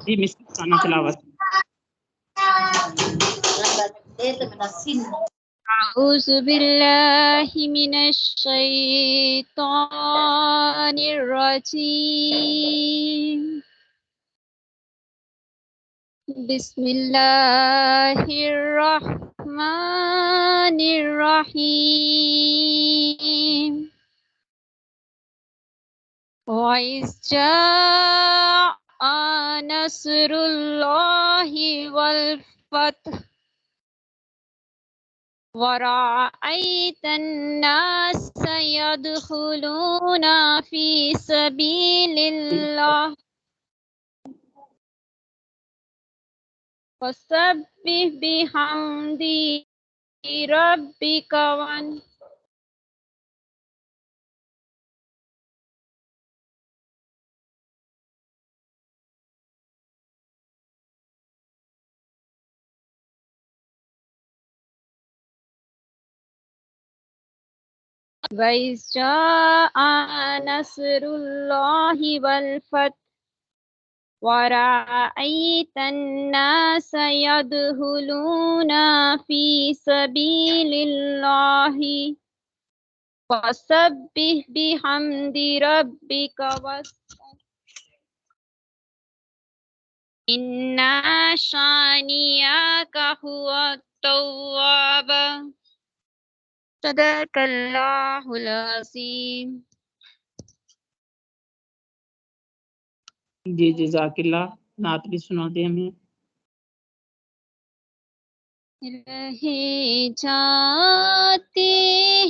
جی Mrs ثنا تلاوت. أعوذ بالله من الشيطان الرجيم. بسم الله الرحمن الرحيم. وإذ جاء نصر الله والفتح ورأيت الناس يدخلون في سبيل الله فسبح بحمد ربك وإذ جاء نصر الله والفتح ورأيت الناس يدخلون في سبيل الله فسبح بحمد ربك إن شانئك هو التواب. صدق اللہ العظیم. جی جزاک اللہ. نعت بھی سنا دیں ہمیں. رہے جاتے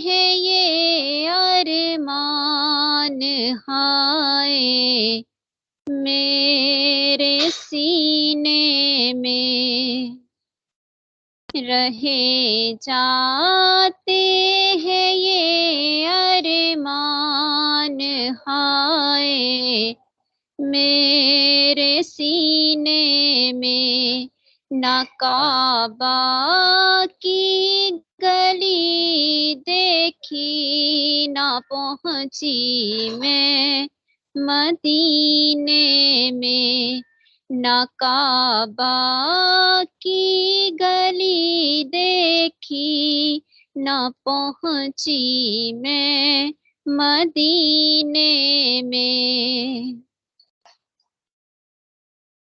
ہیں یہ ارمان ہائے میرے سینے میں، رہے جاتے ہیں یہ ارمان ہائے میرے سینے میں، نہ کعبہ کی گلی دیکھی نہ پہنچی میں مدینے میں، نہ کعبہ کی گلی دیکھی نہ پہنچی میں مدینے میں،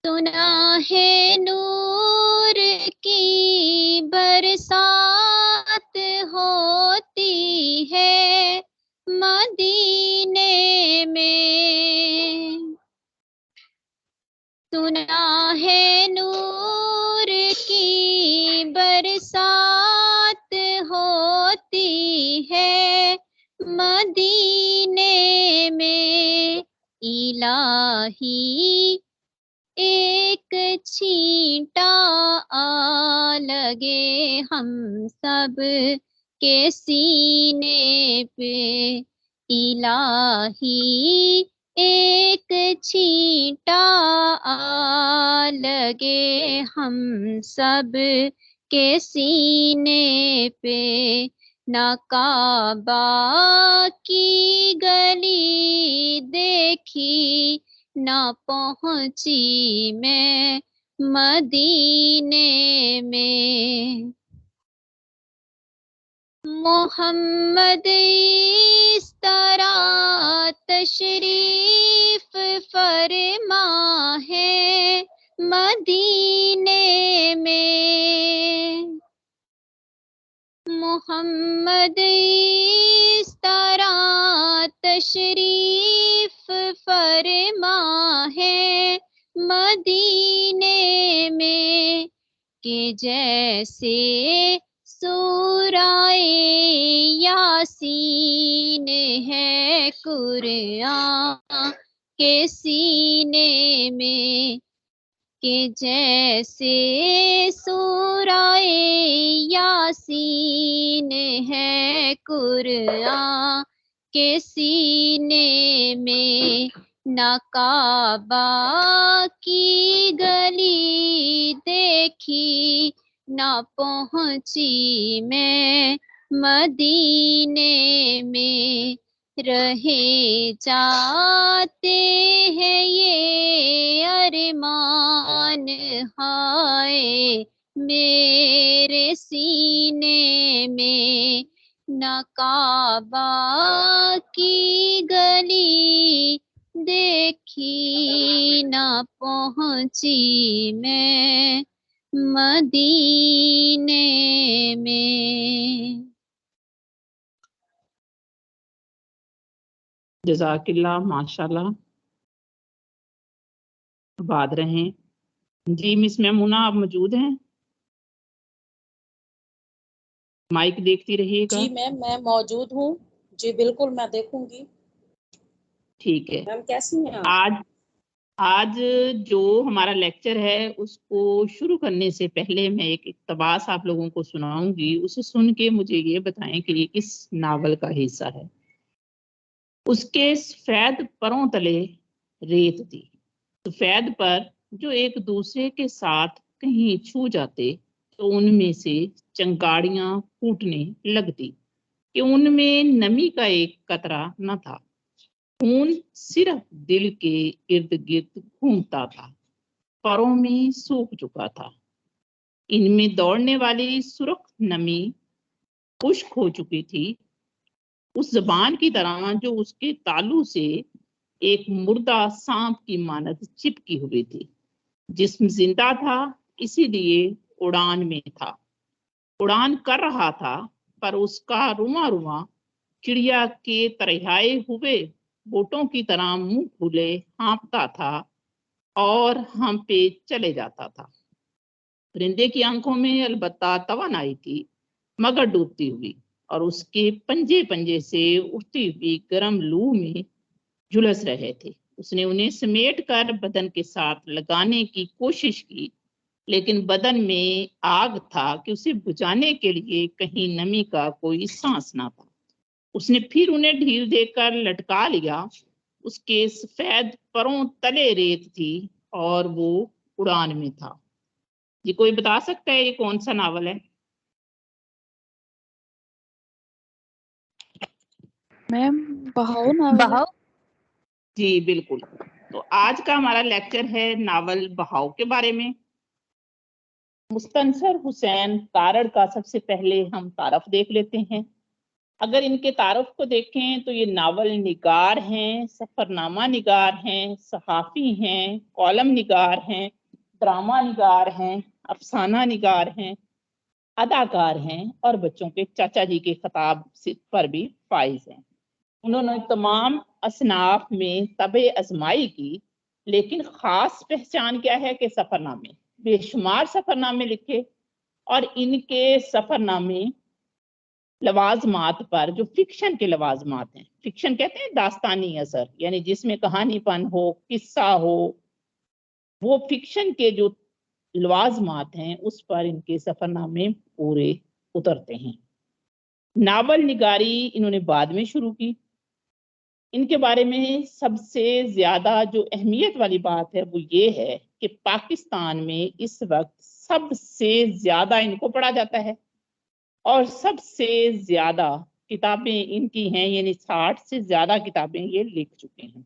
سنا ہے نور کی برسات ہوتی ہے مدینے میں، سنا ہے نور کی برسات ہوتی ہے مدینے میں، الہی ایک چھینٹا آ لگے ہم سب کے سینے پہ، الہی ایک چھینٹا آ لگے ہم سب کے سینے پہ، نہ کعبہ کی گلی دیکھی نہ پہنچی میں مدینے میں، محمد اس طرح تشریف فرما ہے مدینے میں، محمد اس طرح تشریف فرما ہے مدینے میں، کہ جیسے سورہ یاسین ہے قرآن کے سینے میں، کہ جیسے سورہ یاسین ہے قرآن کے سینے میں، نہ کعبہ کی گلی دیکھی نہ پہنچی میں مدینے میں، رہے جاتے ہیں یہ ارمان، ہائے میرے سینے میں نہ کعبہ کی گلی دیکھی، نہ پہنچی میں مدینے میں۔ جزاک اللہ، ماشاء اللہ، آباد رہیں۔ جی مس میمونہ آپ موجود ہیں؟ مائک دیکھتی رہیے گا۔ جی میم میں موجود ہوں، جی بالکل میں دیکھوں گی۔ ٹھیک ہے، میم کیسی ہیں آپ؟ آج جو ہمارا لیکچر ہے اس کو شروع کرنے سے پہلے میں ایک اقتباس آپ لوگوں کو سناؤں گی، اسے سن کے مجھے یہ بتائیں کہ یہ کس ناول کا حصہ ہے۔ اس کے سفید پروں تلے ریت تھی، سفید پر جو ایک دوسرے کے ساتھ کہیں چھو جاتے تو ان میں سے چنگاڑیاں پھوٹنے لگتی کہ ان میں نمی کا ایک قطرہ نہ تھا، خون صرف دل کے ارد گرد گھومتا تھا، پروں میں سوکھ چکا تھا، ان میں دوڑنے والی سرخ نمی خشک ہو چکی تھی، اس زبان کی طرح جو اس کے تالو سے ایک مردہ سانپ کی مانند چپکی ہوئی تھی۔ جسم زندہ تھا، اسی لیے اڑان میں تھا، اڑان کر رہا تھا، پر اس کا رواں رواں چڑیا کے ترہائے ہوئے بوٹوں کی طرح منہ کھولے ہانپتا تھا اور ہم پہ چلے جاتا تھا۔ پرندے کی آنکھوں میں البتہ توانائی تھی، مگر ڈوبتی ہوئی، اور اس کے پنجے پنجے سے اٹھتی ہوئی گرم لو میں جھلس رہے تھے۔ اس نے انہیں سمیٹ کر بدن کے ساتھ لگانے کی کوشش کی، لیکن بدن میں آگ تھا کہ اسے بجھانے کے لیے کہیں نمی کا کوئی سانس نہ تھا۔ اس نے پھر انہیں ڈھیل دے کر لٹکا لیا، اس کے سفید پروں تلے ریت تھی اور وہ اڑان میں تھا۔ یہ کوئی بتا سکتا ہے یہ کون سا ناول ہے؟ میم بہاؤ ناول ہے۔ جی بالکل۔ تو آج کا ہمارا لیکچر ہے ناول بہاؤ کے بارے میں۔ مستنصر حسین تارڑ کا سب سے پہلے ہم تعارف دیکھ لیتے ہیں۔ اگر ان کے تعارف کو دیکھیں تو یہ ناول نگار ہیں، سفر نامہ نگار ہیں، صحافی ہیں، کالم نگار ہیں، ڈرامہ نگار ہیں، افسانہ نگار ہیں، اداکار ہیں، اور بچوں کے چاچا جی کے خطاب پر بھی فائز ہیں۔ انہوں نے تمام اصناف میں طبع ازمائی کی، لیکن خاص پہچان کیا ہے کہ سفر نامے، بے شمار سفر نامے لکھے، اور ان کے سفر نامے لوازمات پر جو فکشن کے لوازمات ہیں، فکشن کہتے ہیں داستانی اثر، یعنی جس میں کہانی پن ہو، قصہ ہو، وہ فکشن کے جو لوازمات ہیں اس پر ان کے سفر نامے پورے اترتے ہیں۔ ناول نگاری انہوں نے بعد میں شروع کی۔ ان کے بارے میں سب سے زیادہ جو اہمیت والی بات ہے وہ یہ ہے کہ پاکستان میں اس وقت سب سے زیادہ ان کو پڑھا جاتا ہے، اور سب سے زیادہ کتابیں ان کی ہیں، یعنی 60 سے زیادہ کتابیں یہ لکھ چکے ہیں۔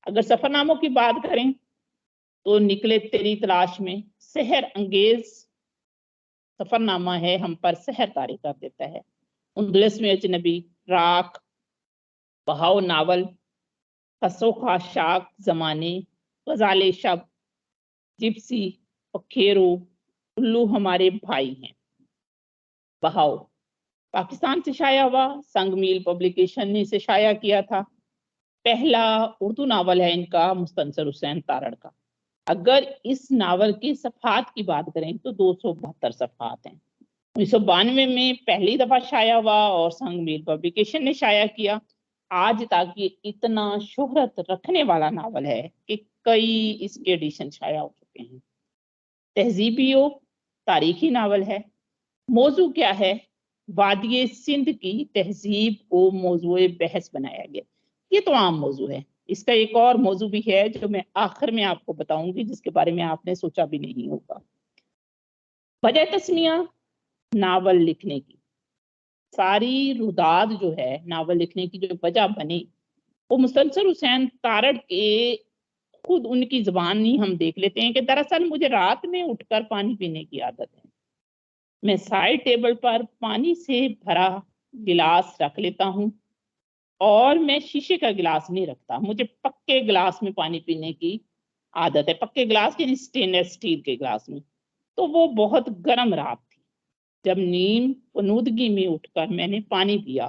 اگر سفر ناموں کی بات کریں تو نکلے تیری تلاش میں سحر انگیز سفر نامہ ہے، ہم پر سحر طاری کر دیتا ہے۔ اندلس میں اجنبی، راک، بہاؤ ناول، خسو خاشاک زمانے، غزال شب، جپسی، پکھیرو، الو ہمارے بھائی ہیں۔ بہاؤ پاکستان سے شائع ہوا، سنگ میل پبلیکیشن نے اسے شائع کیا تھا۔ پہلا اردو ناول ہے ان کا مستنصر حسین تارڑ کا۔ اگر اس ناول کی صفحات کی بات کریں تو 272 صفحات ہیں۔ 1992 میں پہلی دفعہ شائع ہوا اور سنگ میل پبلیکیشن نے شائع کیا۔ آج تک یہ اتنا شہرت رکھنے والا ناول ہے کہ کئی اس کے ایڈیشن شائع ہو چکے ہیں۔ تہذیبیو تاریخی ناول ہے۔ موضوع کیا ہے؟ وادی سندھ کی تہذیب کو موضوع بحث بنایا گیا۔ یہ تو عام موضوع ہے۔ اس کا ایک اور موضوع بھی ہے جو میں آخر میں آپ کو بتاؤں گی، جس کے بارے میں آپ نے سوچا بھی نہیں ہوگا۔ وجہ تسمیہ ناول لکھنے کی، सारी रुदाद जो है नावल लिखने की जो वजह बनी, वो मुसलसल हुसैन तारड़ के खुद उनकी ज़बानी हम देख लेते हैं कि दरअसल मुझे रात में उठकर पानी पीने की आदत है। मैं साइड टेबल पर पानी से भरा गिलास रख लेता हूँ और मैं शीशे का गिलास नहीं रखता, मुझे पक्के गिलास में पानी पीने की आदत है। पक्के गिलास यानी स्टेनलेस स्टील के गिलास में। तो वो बहुत गर्म रात थी। जब नींद फनूदगी में उठकर मैंने पानी पिया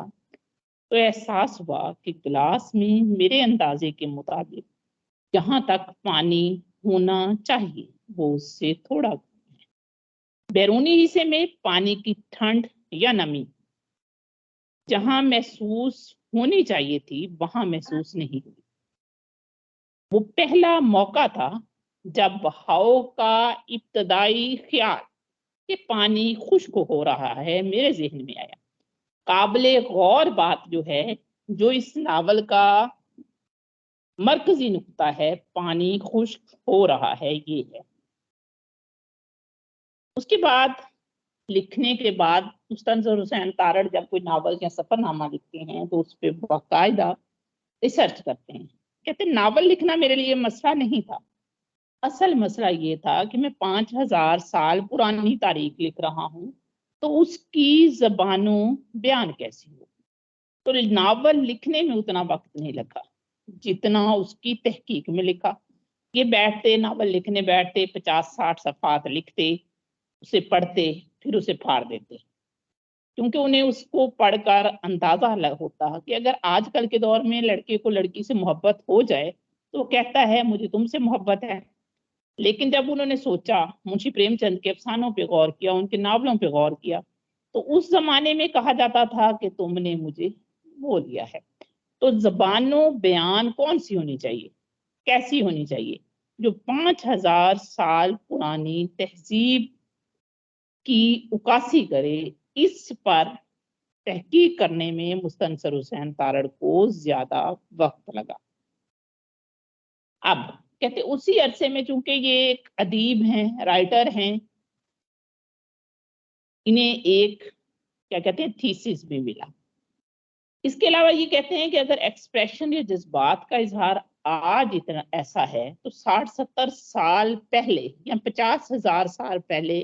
तो एहसास हुआ कि गिलास में मेरे अंदाजे के मुताबिक जहां तक पानी होना चाहिए वो उससे थोड़ा। बैरूनी हिस्से में पानी की ठंड या नमी जहां महसूस होनी चाहिए थी वहां महसूस नहीं हुई। वो पहला मौका था जब बहाव का इब्तदाई ख्याल कि पानी खुश्क हो रहा है मेरे जहन में आया। काबिले गौर बात जो है, जो इस नावल का मरकजी नुक्ता है, पानी खुश्क हो रहा है, ये है। उसके बाद लिखने के बाद मुस्तनज़र हुसैन तारड़ जब कोई नावल या सफरनामा लिखते हैं तो उस पर बाकायदा रिसर्च करते हैं। कहते हैं नावल लिखना मेरे लिए मसला नहीं था, असल मसला ये था कि मैं 5000 साल पुरानी तारीख लिख रहा हूँ तो उसकी ज़बानो बयान कैसी हो। तो नावल लिखने में उतना वक्त नहीं लगा जितना उसकी तहकीक में लिखा। ये बैठते नावल लिखने बैठते 50-60 सफ़हात लिखते, उसे पढ़ते, फिर उसे फाड़ देते, क्योंकि उन्हें उसको पढ़कर अंदाजा होता कि अगर आजकल के दौर में लड़के को लड़की से मोहब्बत हो जाए तो वो कहता है मुझे तुमसे मोहब्बत है। लेकिन जब उन्होंने सोचा, मुंशी प्रेमचंद के अफसानों पे गौर किया, उनके नावलों पे गौर किया, तो उस जमाने में कहा जाता था कि तुमने मुझे वो लिया है। तो ज़बानो बयान कौन सी होनी चाहिए, कैसी होनी चाहिए, जो 5000 साल पुरानी तहजीब की उकासी करे। इस पर तहकीक करने में मुस्तनसर हुसैन तारड़ को ज्यादा वक्त लगा। अब कहते उसी अरसे में चूंकि ये एक अदीब हैं, राइटर हैं, इन्हें एक क्या कहते हैं थीसिस भी मिला। इसके अलावा ये कहते हैं कि अगर एक्सप्रेशन या जज्बात का इजहार आज इतना ऐसा है तो 60-70 साल पहले या 50,000 साल पहले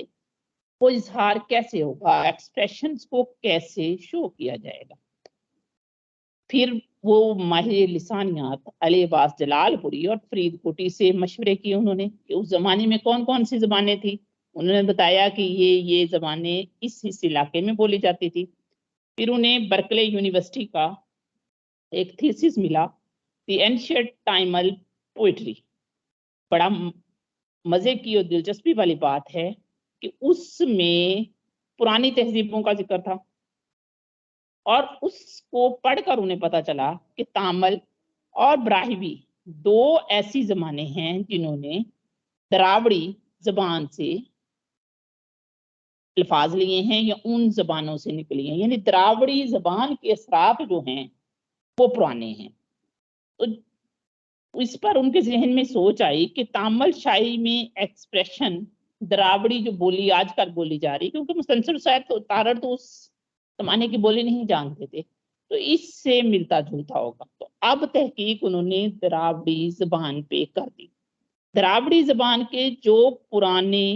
वो इजहार कैसे होगा, एक्सप्रेशंस को कैसे शो किया जाएगा। फिर वो माहिर लिसानियात अली अब्बास जलालपुरी और फरीद कोटी से मशवरे किए उन्होंने कि उस जमाने में कौन कौन सी जबानें थी। उन्होंने बताया कि ये जबानें इस इलाके में बोली जाती थी। फिर उन्हें बर्कले यूनिवर्सिटी का एक थीसिस मिला, द एंशिएंट टाइमल पोइट्री। बड़ा मजे की और दिलचस्पी वाली बात है कि उसमें पुरानी तहजीबों का जिक्र था और उसको पढ़कर उन्हें पता चला कि तामल और ब्राहिवी दो ऐसी जबानें हैं जिन्होंने द्रावड़ी जबान से अल्फाज लिए हैं या उन जबानों से निकली हैं, यानी द्रावड़ी जबान के असरात जो हैं वो पुराने हैं। तो इस पर उनके जहन में सोच आई कि तामल शायरी में एक्सप्रेशन द्रावड़ी जो बोली आजकल बोली जा रही, क्योंकि मुस्तनसर शायद तो तारड़ तो उस जमाने की बोली नहीं जानते थे, तो इससे मिलता जुलता होगा। तो अब तहकीक उन्होंने द्रावड़ी जबान पे कर दी। द्रावड़ी जबान के जो पुराने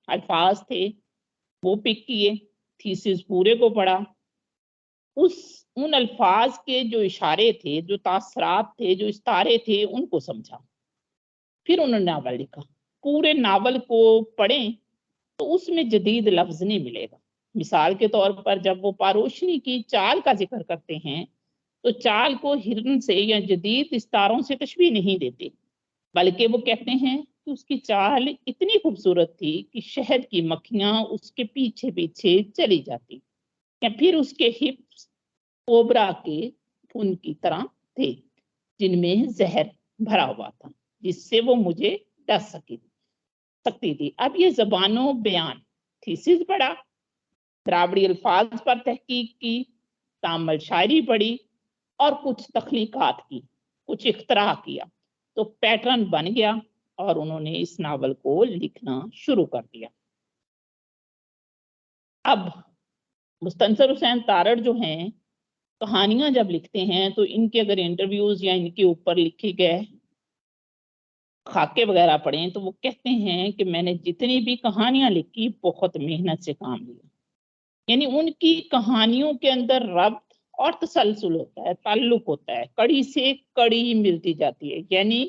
अल्फाज थे वो पिक किए, थीसिस पूरे को पढ़ा, उन अल्फाज के जो इशारे थे, जो तासरात थे, जो इस्तारे थे, उनको समझा। फिर उन्होंने नावल लिखा। पूरे नावल को पढ़ें तो उसमें जदीद लफ्ज नहीं मिलेगा। मिसाल के तौर पर जब वो पारोशनी की चाल का जिक्र करते हैं तो चाल को हिरन से या जदीद इस्तारों से तशबीह नहीं देते, बल्कि वो कहते हैं कि उसकी चाल इतनी खूबसूरत थी कि शहद की मक्खियां उसके पीछे पीछे चली जाती या फिर उसके हिप्स कोबरा के खून की तरह थे जिनमें जहर भरा हुआ था, जिससे वो मुझे डर सकती थी। अब ये ज़बानो बयान थीसिस पढ़ा, द्रावड़ी अल्फाज पर तहकीक की, तामल शायरी पढ़ी और कुछ तख्लीकात की, कुछ इख्तरा किया, तो पैटर्न बन गया और उन्होंने इस नावल को लिखना शुरू कर दिया। अब मुस्तनसर हुसैन तारड़ जो हैं कहानियां जब लिखते हैं तो इनके अगर इंटरव्यूज या इनके ऊपर लिखे गए खाके वगैरह पढ़े तो वो कहते हैं कि मैंने जितनी भी कहानियां लिखी बहुत मेहनत से काम लिया। यानी उनकी कहानियों के अंदर रब्त और तसलसल होता है, ताल्लुक होता है, कड़ी से कड़ी मिलती जाती है। यानी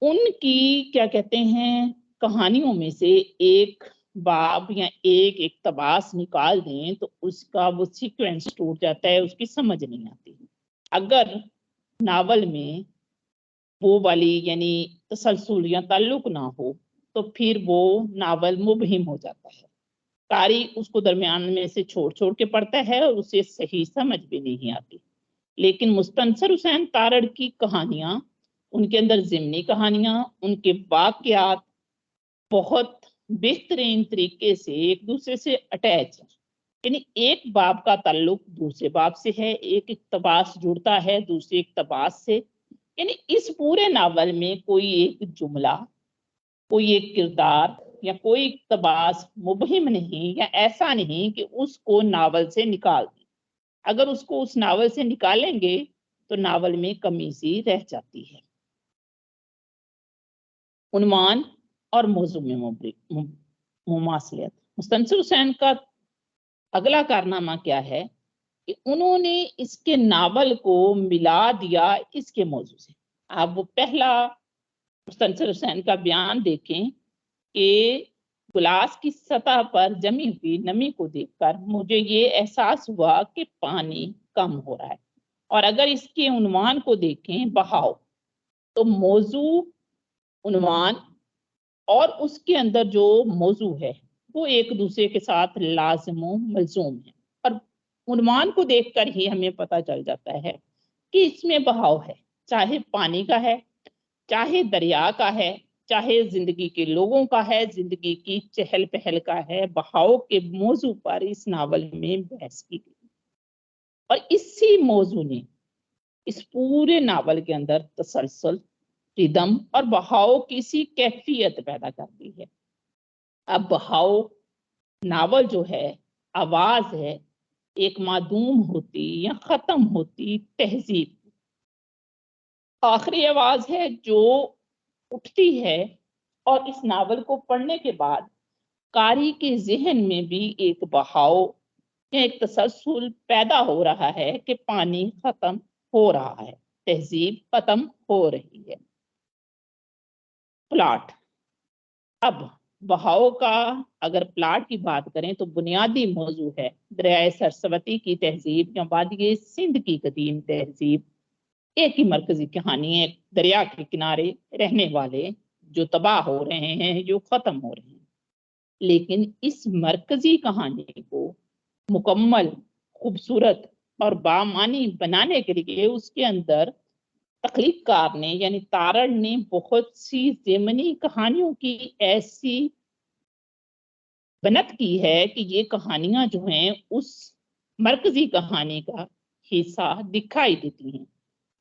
उनकी क्या कहते हैं कहानियों में से एक बाब या एक इक्तबास निकाल दें तो उसका वो सीक्वेंस टूट जाता है, उसकी समझ नहीं आती। अगर नावल में वो वाली यानी तसलसल या ताल्लुक ना हो तो फिर वो नावल मुबहिम हो जाता है, कारी उसको दरमियान में से छोड़ छोड़ के पढ़ता है और उसे सही समझ भी नहीं आती। लेकिन मुस्तनसर हुसैन तारड़ की कहानियां, उनके अंदर ज़िमनी कहानियां, उनके वाक़यात बहुत बेहतरीन तरीके से एक दूसरे से अटैच है। यानी एक बाब का ताल्लुक दूसरे बाब से है, एक इक्तबास जुड़ता है दूसरे इक्तबास से। यानी इस पूरे नावल में कोई एक जुमला, कोई एक किरदार या कोई इक्तबास मुबहिम नहीं या ऐसा नहीं कि उसको नावल से निकाल दें। अगर उसको उस नावल से निकालेंगे तो नावल में कमी सी रह जाती है। उन्वान और मौजू में मुमासलियत। मुस्तनसर हुसैन का अगला कारनामा क्या है कि उन्होंने इसके नावल को मिला दिया इसके मौजू से। आप वो पहला मुस्तनसर हुसैन का बयान देखें कि गिलास की सतह पर जमी हुई नमी को देखकर मुझे ये एहसास हुआ कि पानी कम हो रहा है। और अगर इसके उन्वान को देखें बहाव, तो मौजू, उन्वान और उसके अंदर जो मौजू है वो एक दूसरे के साथ लाजिम मलजूम है। और उन्वान को देखकर ही हमें पता चल जाता है कि इसमें बहाव है, चाहे पानी का है, चाहे दरिया का है, चाहे जिंदगी के लोगों का है, जिंदगी की चहल पहल का है। बहाव के मौजू पर इस नावल में बहस की गई और इसी मौजू ने इस पूरे नावल के अंदर तसलसल, रिदम और बहाव की सी कैफियत पैदा कर दी है। अब बहाव नावल जो है, आवाज है, एक मादूम होती या खत्म होती तहजीब, आखिरी आवाज है जो उठती है। और इस नावल को पढ़ने के बाद कारी के जहन में भी एक बहाव या एक तसलसल पैदा हो रहा है कि पानी खत्म हो रहा है, तहजीब खत्म हो रही है। प्लाट। अब बहाव का अगर प्लाट की बात करें तो बुनियादी मौजू है दरियाए सरस्वती की तहजीब या वादी सिंध की कदीम तहजीब। एक ही मरकजी कहानी है, दरिया के किनारे रहने वाले जो तबाह हो रहे हैं, जो खत्म हो रहे हैं। लेकिन इस मरकजी कहानी को मुकम्मल, खूबसूरत और बामानी बनाने के लिए उसके अंदर तख्लीककार ने यानी तारड़ ने बहुत सी ज़िमनी कहानियों की ऐसी बनत की है कि ये कहानियां जो हैं उस मरकजी कहानी का हिस्सा दिखाई देती हैं।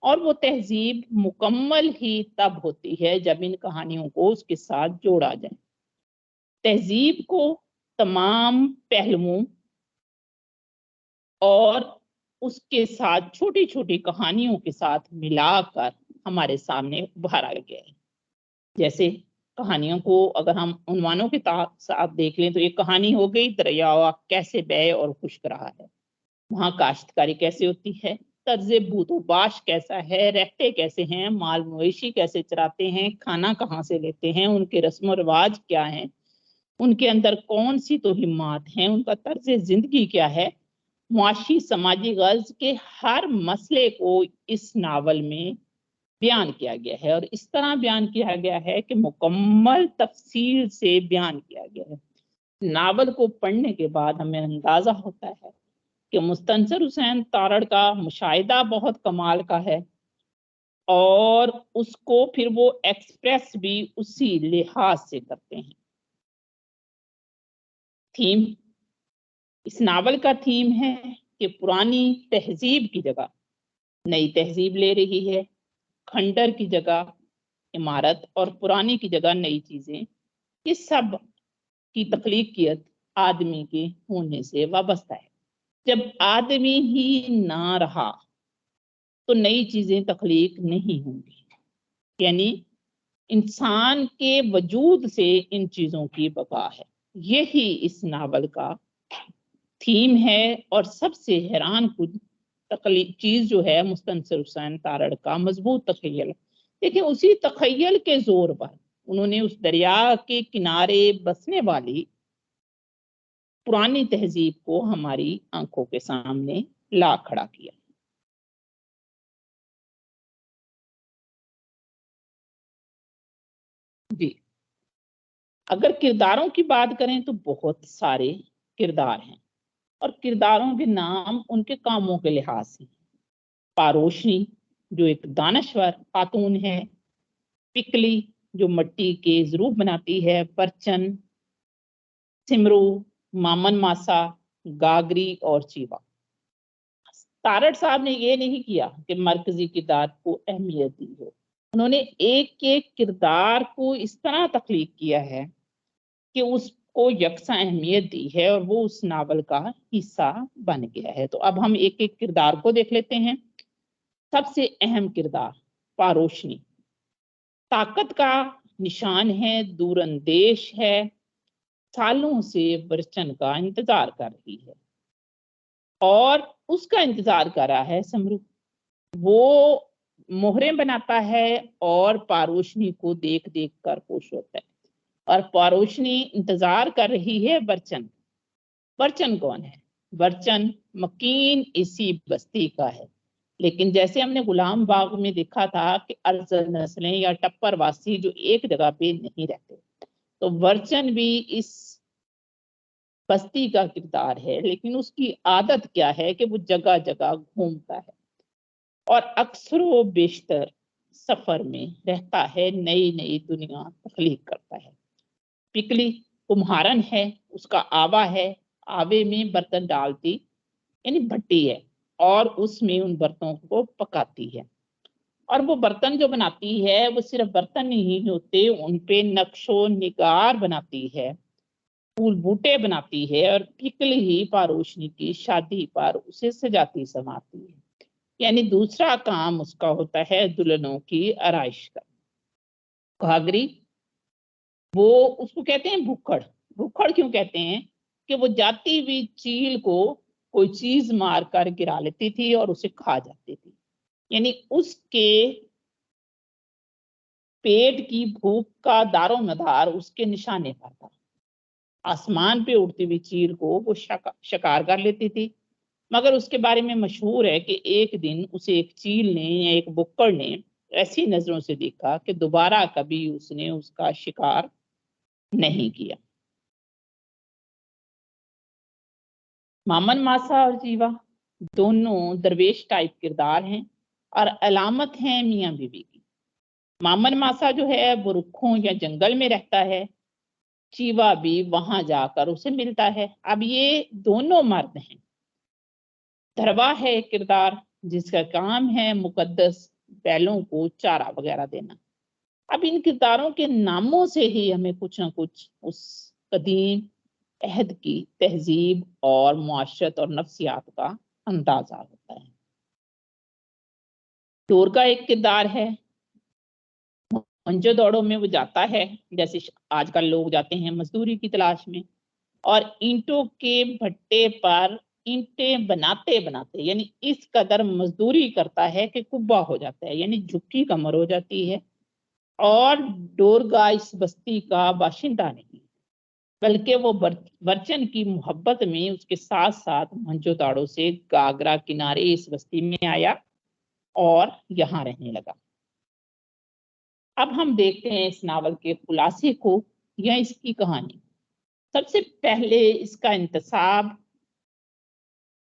और वो तहजीब मुकम्मल ही तब होती है जब इन कहानियों को उसके साथ जोड़ा जाए। तहजीब को तमाम पहलुओं और उसके साथ छोटी छोटी कहानियों के साथ मिलाकर हमारे सामने उभारा गया है। जैसे कहानियों को अगर हम उन्वानों के साथ देख लें तो एक कहानी हो गई दरिया कैसे बह और खुश्क रहा है, वहां काश्तकारी कैसे होती है, तर्ज बूतोबाश कैसा है, रहते कैसे हैं, माल मवेशी कैसे चराते हैं, खाना कहाँ से लेते हैं, उनके रस्म रिवाज क्या हैं, उनके अंदर कौन सी तोहिमात हैं, उनका तर्ज जिंदगी क्या है। मुआशी समाजी गर्ज के हर मसले को इस नावल में बयान किया गया है और इस तरह बयान किया गया है कि मुकम्मल तफसील से बयान किया गया है। नावल को पढ़ने के बाद हमें अंदाजा होता है कि मुस्तनसर हुसैन तारड़ का मुशाहिदा बहुत कमाल का है और उसको फिर वो एक्सप्रेस भी उसी लिहाज से करते हैं। थीम, इस नावल का थीम है कि पुरानी तहजीब की जगह नई तहजीब ले रही है, खंडर की जगह इमारत और पुरानी की जगह नई चीजें, इस सब की तख्लीकियत आदमी के होने से वाबस्ता है। जब आदमी ही ना रहा तो नई चीजें तख्लीक नहीं होंगी, यानी इंसान के वजूद से इन चीजों की बका है। यही इस नावल का थीम है। और सबसे हैरान कुन चीज जो है मुस्तनसिर हुसैन तारड़ का मजबूत तखय्युल। देखिए, उसी तखय्युल के जोर पर उन्होंने उस दरिया के किनारे बसने वाली पुरानी तहजीब को हमारी आंखों के सामने ला खड़ा किया। जी, अगर किरदारों की बात करें तो बहुत सारे किरदार हैं और किरदारों के नाम उनके कामों के लिहाज से। पारोशनी जो एक दानश्वर खातून है, पिकली जो मिट्टी के ज़रूब बनाती है, परचन, सिमरू, मामन मासा, गागरी और चीवा। तारड़ साहब ने ये नहीं किया कि मरकजी किरदार को अहमियत दी हो, उन्होंने एक एक किरदार को इस तरह तख्लीक किया है कि उसको यकसा अहमियत दी है और वो उस नावल का हिस्सा बन गया है। तो अब हम एक एक किरदार को देख लेते हैं। सबसे अहम किरदार पारोशनी, ताकत का निशान है, दूरंदेश है, सालों से बरचन का इंतजार कर रही है और उसका इंतजार कर रहा है समरू। वो मोहरें बनाता है और पारोशनी को देख देख कर खुश होता है और पारोशनी इंतजार कर रही है बरचन। बरचन कौन है? बरचन मकीन इसी बस्ती का है, लेकिन जैसे हमने गुलाम बाग में देखा था कि अर्जल नस्लें या टप्पर वासी जो एक जगह पे नहीं रहते, तो बरचन भी इस बस्ती का किरदार है, लेकिन उसकी आदत क्या है कि वो जगह जगह घूमता है और अक्सर व बेशतर सफर में रहता है, नई नई दुनिया तख्लीक करता है। पिकली कुम्हारन है, उसका आवा है, आवे में बर्तन डालती यानी भट्टी है और उसमें उन बर्तनों को पकाती है। और वो बर्तन जो बनाती है वो सिर्फ बर्तन नहीं होते, उन पे नक्शो निगार बनाती है, फूल बूटे बनाती है और पिकली ही पारोशनी की शादी पर उसे सजाती संवारती है। यानी दूसरा काम उसका होता है दुल्हनों की आराइश का। घाघरी, वो उसको कहते हैं भुक्खड़। भुक्खड़ क्यों कहते हैं? कि वो जाती हुई चील को कोई चीज मार कर गिरा लेती थी और उसे खा जाती थी, यानी उसके पेट की भूख का दारो मदार उसके निशाने पर था। आसमान पे उड़ती हुई चील को वो शिकार कर लेती थी, मगर उसके बारे में मशहूर है कि एक दिन उसे एक चील ने या एक बुक्कड़ ने ऐसी नजरों से देखा कि दोबारा कभी उसने उसका शिकार नहीं किया। मामन मासा और जीवा दोनों दरवेश टाइप किरदार हैं और अलामत हैं मियाँ बीवी की। मामन मासा जो है वो रुखों या जंगल में रहता है, चीवा भी वहां जाकर उसे मिलता है। अब ये दोनों मर्द हैं। धरवा है एक किरदार जिसका काम है मुकद्दस बैलों को चारा वगैरह देना। अब इन किरदारों के नामों से ही हमें कुछ ना कुछ उस कदीम अहद की तहजीब और मुआशरत और नफ्सियात का अंदाजा होता है। डोर का एक किरदार है, मंजो दौड़ों में वो जाता है जैसे आजकल लोग जाते हैं मजदूरी की तलाश में, और ईंटों के भट्टे पर ईंटें बनाते बनाते यानी इस कदर मजदूरी करता है कि कुब्बा हो जाता है, यानी झुक्की कमर हो जाती है। और डोरगा इस बस्ती का बाशिंदा नहीं, बल्कि वो बर्चन की मोहब्बत में उसके साथ साथ मंजो दाड़ो से गागरा किनारे इस बस्ती में आया और यहाँ रहने लगा। अब हम देखते हैं इस नावल के खुलासे को या इसकी कहानी। सबसे पहले इसका इंतसाब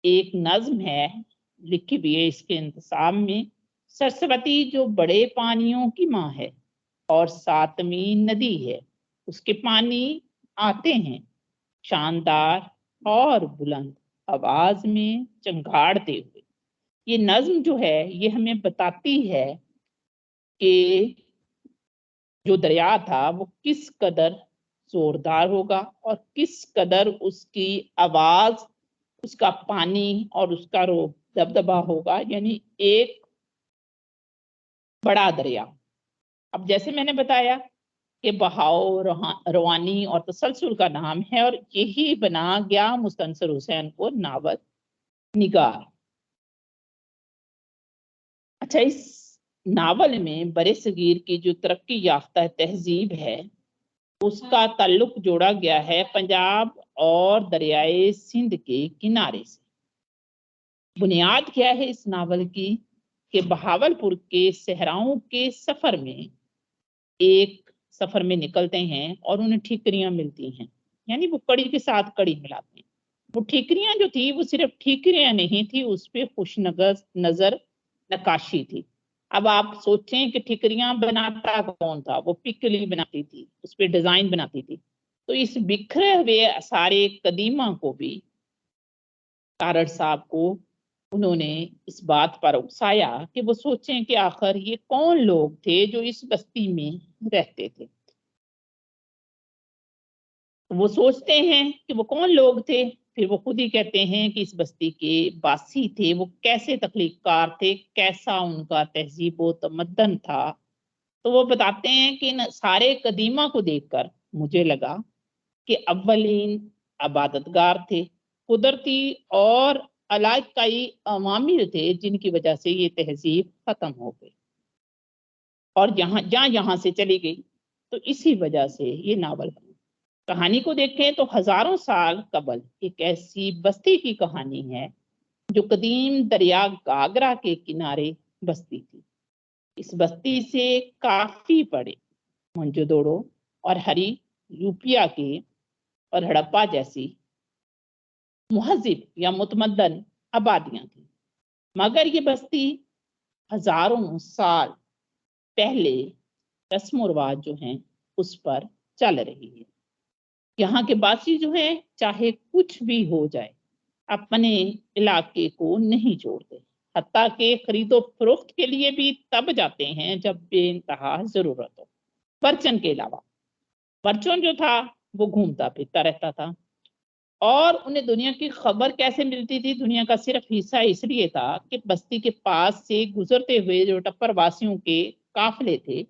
एक नज्म है लिखी हुई है। इसके इंतसाब में सरस्वती जो बड़े पानियों की माँ है और सातवीं नदी है, उसके पानी आते हैं शानदार और बुलंद आवाज में चंगाड़ते हुए। ये नज्म जो है ये हमें बताती है कि जो दरिया था वो किस कदर जोरदार होगा और किस कदर उसकी आवाज, उसका पानी और उसका दबदबा होगा, यानी एक बड़ा दरिया। अब जैसे मैंने बताया कि बहाव रवानी और तसलसल का नाम है और यही बना गया मुस्तनसर हुसैन को नावल निगार। अच्छा, इस नावल में बरे सगीर की जो तरक्की याफ्ता तहजीब है उसका ताल्लुक जोड़ा गया है पंजाब और दरियाए सिंध के किनारे से। बुनियाद क्या है इस नावल की कि बहावलपुर के सहराओं के सफर में निकलते हैं और उन्हें ठीकरियां मिलती हैं, यानी वो कड़ी के साथ कड़ी मिलाते हैं। वो ठीकरियां जो थी वो सिर्फ ठीकरियां नहीं थी, उस पे खुश नजर नकाशी थी। अब आप सोचें कि ठीकरियां बनाता कौन था? वो पिकली बनाती थी, उस पे डिजाइन बनाती थी। तो इस बिखरे हुए सारे कदीमा को भी तारड़ साहब को उन्होंने इस बात पर उकसाया कि वो सोचें कि आखिर ये कौन लोग थे जो इस बस्ती में रहते थे। वो सोचते हैं कि वो कौन लोग थे, फिर वो खुद ही कहते हैं कि इस बस्ती के बासी थे, वो कैसे तख्लीकार थे, कैसा उनका तहजीब व तमद्दन था। तो वो बताते हैं कि इन सारे कदीमा को देखकर मुझे लगा कि अव्वलीन अबादतगार थे, कुदरती और अलाकाई अवामिर थे जिनकी वजह से ये तहजीब खत्म हो गई और यहाँ से चली गई। तो इसी वजह से ये नावल बना। कहानी को देखें तो हजारों साल कबल एक ऐसी बस्ती की कहानी है जो कदीम दरिया गागरा के किनारे बस्ती थी। इस बस्ती से काफी बड़े मोहनजोदड़ो और हरी यूपिया के और हड़प्पा जैसी मुहज़्ज़िब या मुतमद्दन आबादियां थी, मगर ये बस्ती हजारों साल पहले रस्म रिवाज जो हैं उस पर चल रही है। यहाँ के बासी जो है चाहे कुछ भी हो जाए अपने इलाके को नहीं छोड़ते, हत्ता के खरीदो फरोख्त के लिए भी तब जाते हैं जब बेइंतहा जरूरत हो। परचन के अलावा परचन जो था वो घूमता फिरता रहता था और उन्हें दुनिया की खबर कैसे मिलती थी? दुनिया का सिर्फ हिस्सा इसलिए था कि बस्ती के पास से गुजरते हुए जो टप्पर वासियों के काफले थे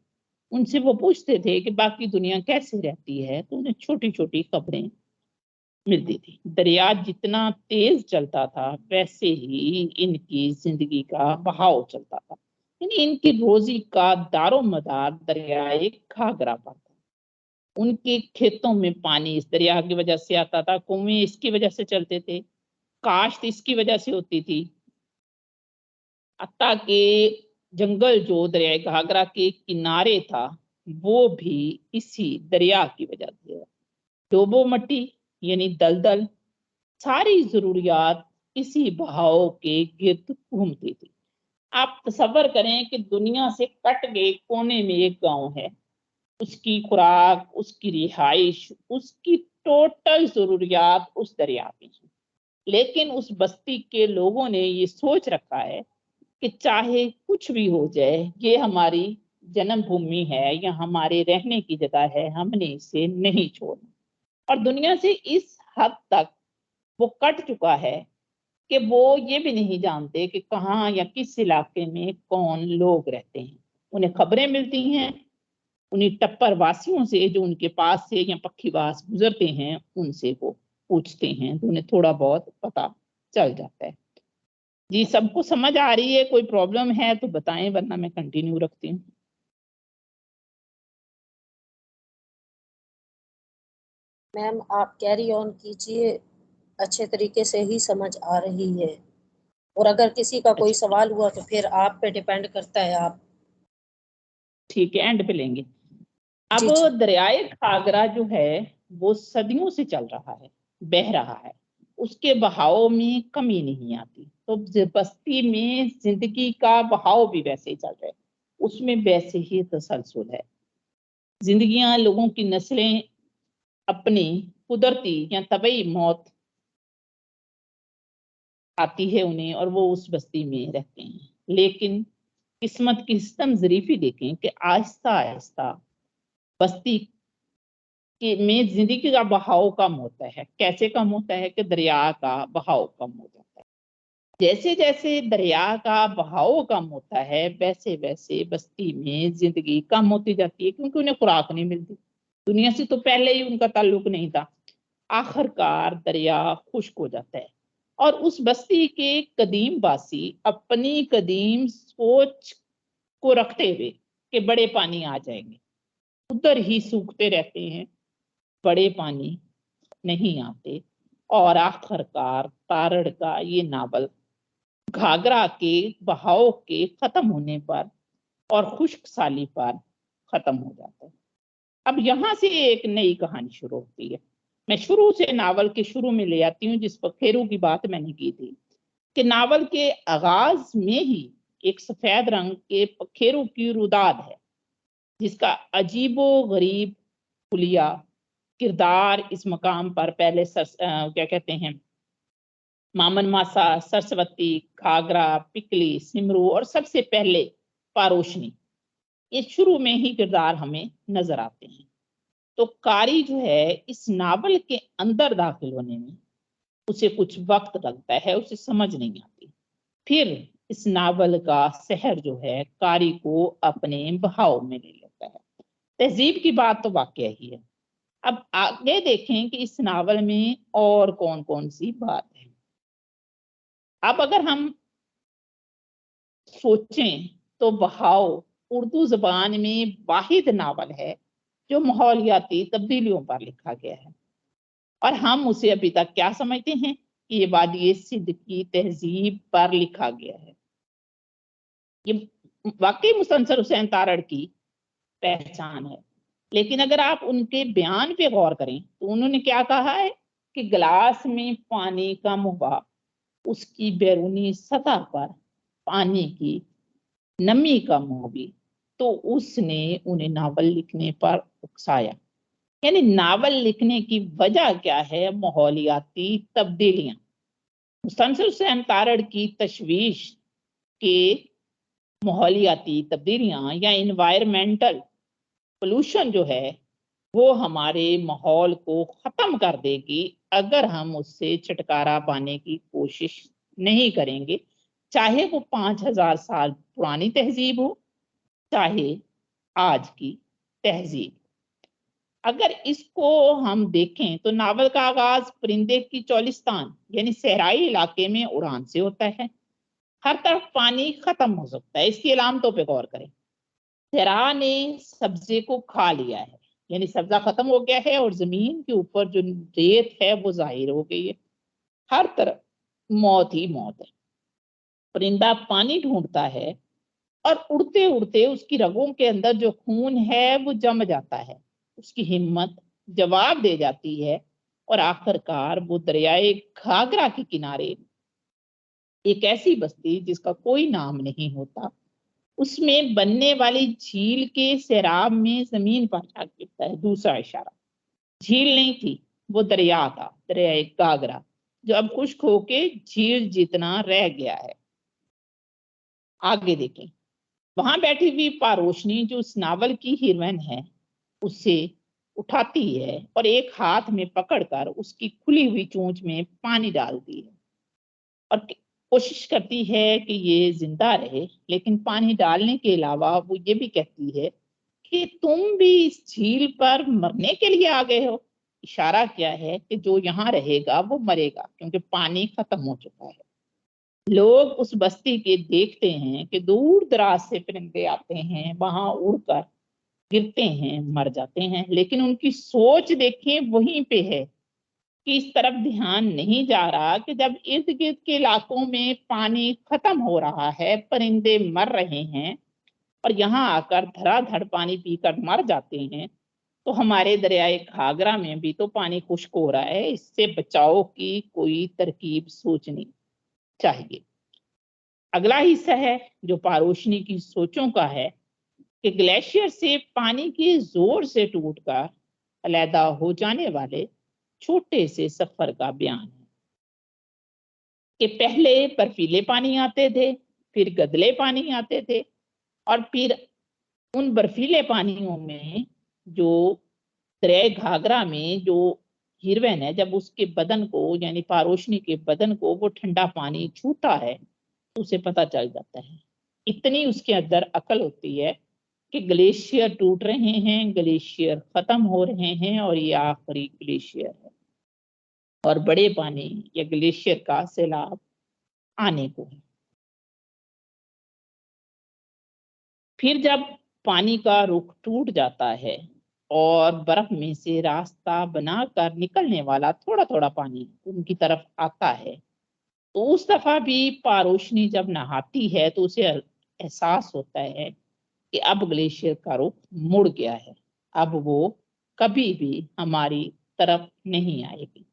उनसे वो पूछते थे कि बाकी दुनिया कैसे रहती है, तो उन्हें छोटी छोटी खबरें मिलती थी। दरिया जितना तेज चलता था वैसे ही इनकी जिंदगी का बहाव चलता था, यानी इनकी रोजी का दारो मदार दरियाए घाघरा पर था। उनके खेतों में पानी इस दरिया की वजह से आता था, कुएं इसकी वजह से चलते थे, काश्त इसकी वजह से होती थी। हत्ता के जंगल जो दरियाए घाघरा के किनारे था वो भी इसी दरिया की वजह से। डोबो मट्टी यानी दलदल, सारी जरूरियात इसी बहाव के गिर्द घूमती थी। आप तसव्वुर करें कि दुनिया से कट गए कोने में एक गांव है, उसकी खुराक, उसकी रिहाइश, उसकी टोटल जरूरियात उस दरिया में है। लेकिन उस बस्ती के लोगों ने ये सोच रखा है कि चाहे कुछ भी हो जाए ये हमारी जन्मभूमि है या हमारे रहने की जगह है, हमने इसे नहीं छोड़ना। और दुनिया से इस हद तक वो कट चुका है कि वो ये भी नहीं जानते कि कहाँ या किस इलाके में कौन लोग रहते हैं। उन्हें खबरें मिलती हैं उन्हीं टप्पर वासियों से जो उनके पास से या पक्षीवास गुजरते हैं, उनसे वो पूछते हैं तो उन्हें थोड़ा बहुत पता चल जाता है। जी, सबको समझ आ रही है? कोई प्रॉब्लम है तो बताएं वरना मैं कंटिन्यू रखती हूँ। मैम आप कैरी ऑन कीजिए, अच्छे तरीके से ही समझ आ रही है। और अगर किसी का कोई सवाल हुआ तो फिर आप पे डिपेंड करता है। आप ठीक है, एंड पे लेंगे। अब जी जी दरियाए घाघरा जो है वो सदियों से चल रहा है, बह रहा है, उसके बहाव में कमी नहीं आती। तो बस्ती में जिंदगी का बहाव भी वैसे ही चल रहा है, उसमें वैसे ही तसलसल है। जिंदगियां, लोगों की नस्लें अपनी कुदरती या तबई मौत आती है उन्हें और वो उस बस्ती में रहते हैं। लेकिन किस्मत की सितम ज़रीफी देखें कि आहिस्ता आहिस्ता बस्ती کہ میں زندگی کا بہاؤ کم ہوتا ہے. کیسے کم ہوتا ہے؟ کہ دریا کا بہاؤ کم ہو جاتا ہے. جیسے جیسے دریا کا بہاؤ کم ہوتا ہے ویسے ویسے بستی میں زندگی کم ہوتی جاتی ہے، کیونکہ انہیں خوراک نہیں ملتی. دنیا سے تو پہلے ہی ان کا تعلق نہیں تھا. آخر کار دریا خشک ہو جاتا ہے اور اس بستی کے قدیم باسی اپنی قدیم سوچ کو رکھتے ہوئے کہ بڑے پانی آ جائیں گے ادھر ہی سوکھتے رہتے ہیں، بڑے پانی نہیں آتے. اور آخر کار تارڑ کا یہ ناول گھاگرا کے بہاؤ کے ختم ہونے پر اور خشک سالی پر ختم ہو جاتا ہے. اب یہاں سے ایک نئی کہانی شروع ہوتی ہے. میں شروع سے ناول کے شروع میں لے آتی ہوں، جس پکھیرو کی بات میں نے کی تھی کہ ناول کے آغاز میں ہی ایک سفید رنگ کے پکھیرو کی روداد ہے، جس کا عجیب و غریب حلیہ کردار اس مقام پر پہلے کیا کہتے ہیں مامن ماسا، سرسوتی، گھاگرا، پکلی، سمرو اور سب سے پہلے پاروشنی، یہ شروع میں ہی کردار ہمیں نظر آتے ہیں. تو قاری جو ہے اس ناول کے اندر داخل ہونے میں اسے کچھ وقت لگتا ہے، اسے سمجھ نہیں آتی. پھر اس ناول کا سحر جو ہے قاری کو اپنے بہاؤ میں لے لیتا ہے. تہذیب کی بات تو واقعہ ہی ہے. اب آگے دیکھیں کہ اس ناول میں اور کون کون سی بات ہے. اب اگر ہم سوچیں تو بہاؤ اردو زبان میں واحد ناول ہے جو ماحولیاتی تبدیلیوں پر لکھا گیا ہے، اور ہم اسے ابھی تک کیا سمجھتے ہیں کہ یہ وادی سندھ کی تہذیب پر لکھا گیا ہے. یہ واقعی مستنصر حسین تارڑ کی پہچان ہے. لیکن اگر آپ ان کے بیان پہ غور کریں تو انہوں نے کیا کہا ہے کہ گلاس میں پانی کم ہوا، اس کی بیرونی سطح پر پانی کی نمی کم ہوگی، تو اس نے انہیں ناول لکھنے پر اکسایا. یعنی ناول لکھنے کی وجہ کیا ہے؟ ماحولیاتی تبدیلیاں. مستنصر حسین تارڑ کی تشویش کے ماحولیاتی تبدیلیاں یا انوائرمنٹل پولوشن جو ہے وہ ہمارے ماحول کو ختم کر دے گی اگر ہم اس سے چھٹکارا پانے کی کوشش نہیں کریں گے، چاہے وہ 5000 سال پرانی تہذیب ہو چاہے آج کی تہذیب. اگر اس کو ہم دیکھیں تو ناول کا آغاز پرندے کی چولستان یعنی صحرائی علاقے میں اڑان سے ہوتا ہے. ہر طرف پانی ختم ہو سکتا ہے. اس کی علامتوں پہ غور کریں. صحرا نے سبزے کو کھا لیا ہے، یعنی سبزہ ختم ہو گیا ہے اور زمین کے اوپر جو ریت ہے وہ ظاہر ہو گئی ہے. ہر طرف موت ہی موت ہے. پرندہ پانی ڈھونڈتا ہے اور اڑتے اڑتے اس کی رگوں کے اندر جو خون ہے وہ جم جاتا ہے. اس کی ہمت جواب دے جاتی ہے اور آخر کار وہ دریائے گھاگرا کے کنارے ایک ایسی بستی جس کا کوئی نام نہیں ہوتا، اس میں بننے والی جھیل کے سیراب میں زمین پر جا گرتا ہے. دوسرا اشارہ جھیل نہیں تھی، وہ دریا تھا، دریائے گھاگرا، جو اب خشک ہو کے جھیل جتنا رہ گیا ہے. آگے دیکھیں، وہاں بیٹھی ہوئی پاروشنی جو اس ناول کی ہیروئن ہے اسے اٹھاتی ہے اور ایک ہاتھ میں پکڑ کر اس کی کھلی ہوئی چونچ میں پانی ڈالتی ہے اور کوشش کرتی ہے کہ یہ زندہ رہے. لیکن پانی ڈالنے کے علاوہ وہ یہ بھی کہتی ہے کہ تم بھی اس جھیل پر مرنے کے لیے آ گئے ہو. اشارہ کیا ہے کہ جو یہاں رہے گا وہ مرے گا کیونکہ پانی ختم ہو چکا ہے. لوگ اس بستی کے دیکھتے ہیں کہ دور دراز سے پرندے آتے ہیں، وہاں اڑ کر گرتے ہیں، مر جاتے ہیں، لیکن ان کی سوچ دیکھیں وہیں پہ ہے کہ اس طرف دھیان نہیں جا رہا کہ جب ارد گرد کے علاقوں میں پانی ختم ہو رہا ہے، پرندے مر رہے ہیں اور یہاں آ کر دھڑا دھڑ پانی پی کر مر جاتے ہیں، تو ہمارے دریائے گھاگرا میں بھی تو پانی خشک ہو رہا ہے. اس سے بچاؤ کی کوئی ترکیب سوچنی چاہیے. اگلا حصہ ہے جو پاروشنی کی سوچوں کا ہے کہ گلیشیئر سے پانی کے زور سے ٹوٹ کر علیحدہ ہو جانے والے چھوٹے سے سفر کا بیان ہے کہ پہلے برفیلے پانی آتے تھے، پھر گدلے پانی آتے تھے، اور پھر ان برفیلے پانیوں میں جو दरियाए घाघरा में जो हिरवन है, जब उसके बदन को यानी पारोशनी के बदन को वो ठंडा पानी छूता है तो उसे पता चल जाता है। इतनी उसके अंदर अकल होती है कि ग्लेशियर टूट रहे हैं, ग्लेशियर खत्म हो रहे हैं और ये आखिरी ग्लेशियर है और बड़े पानी या ग्लेशियर का सैलाब आने को है। फिर जब पानी का रुख टूट जाता है और बर्फ में से रास्ता बनाकर निकलने वाला थोड़ा थोड़ा पानी उनकी तरफ आता है, तो उस दफा भी पारोशनी जब नहाती है तो उसे एहसास होता है कि अब ग्लेशियर का रुख मुड़ गया है, अब वो कभी भी हमारी तरफ नहीं आएगी।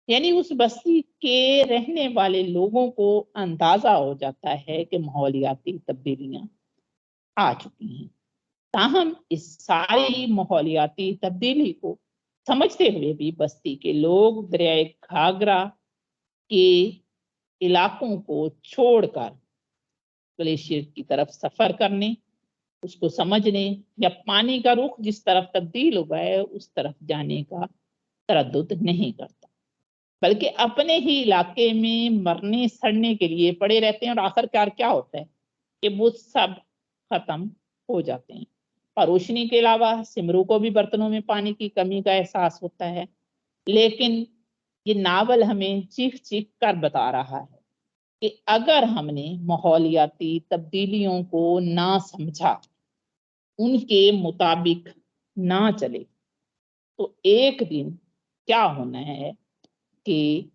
यानी उस बस्ती के रहने वाले लोगों को अंदाजा हो जाता है कि माहौलियाती तब्दीलियां आ चुकी हैं। ताहम इस सारी माहौलियाती तब्दीली को समझते हुए भी बस्ती के लोग दरियाए घाघरा के इलाकों को छोड़कर ग्लेशियर की तरफ सफर करने, उसको समझने या पानी का रुख जिस तरफ तब्दील हुआ है उस तरफ जाने का तरद्दुद नहीं करता, बल्कि अपने ही इलाके में मरने सड़ने के लिए पड़े रहते हैं। और आखिरकार क्या होता है कि वो सब खत्म हो जाते हैं। और रोशनी के अलावा सिमरू को भी बर्तनों में पानी की कमी का एहसास होता है, लेकिन ये नावल हमें चीख चीख कर बता रहा है कि अगर हमने माहौलियाती तब्दीलियों को ना समझा, उनके मुताबिक ना चले, तो एक दिन क्या होना है कि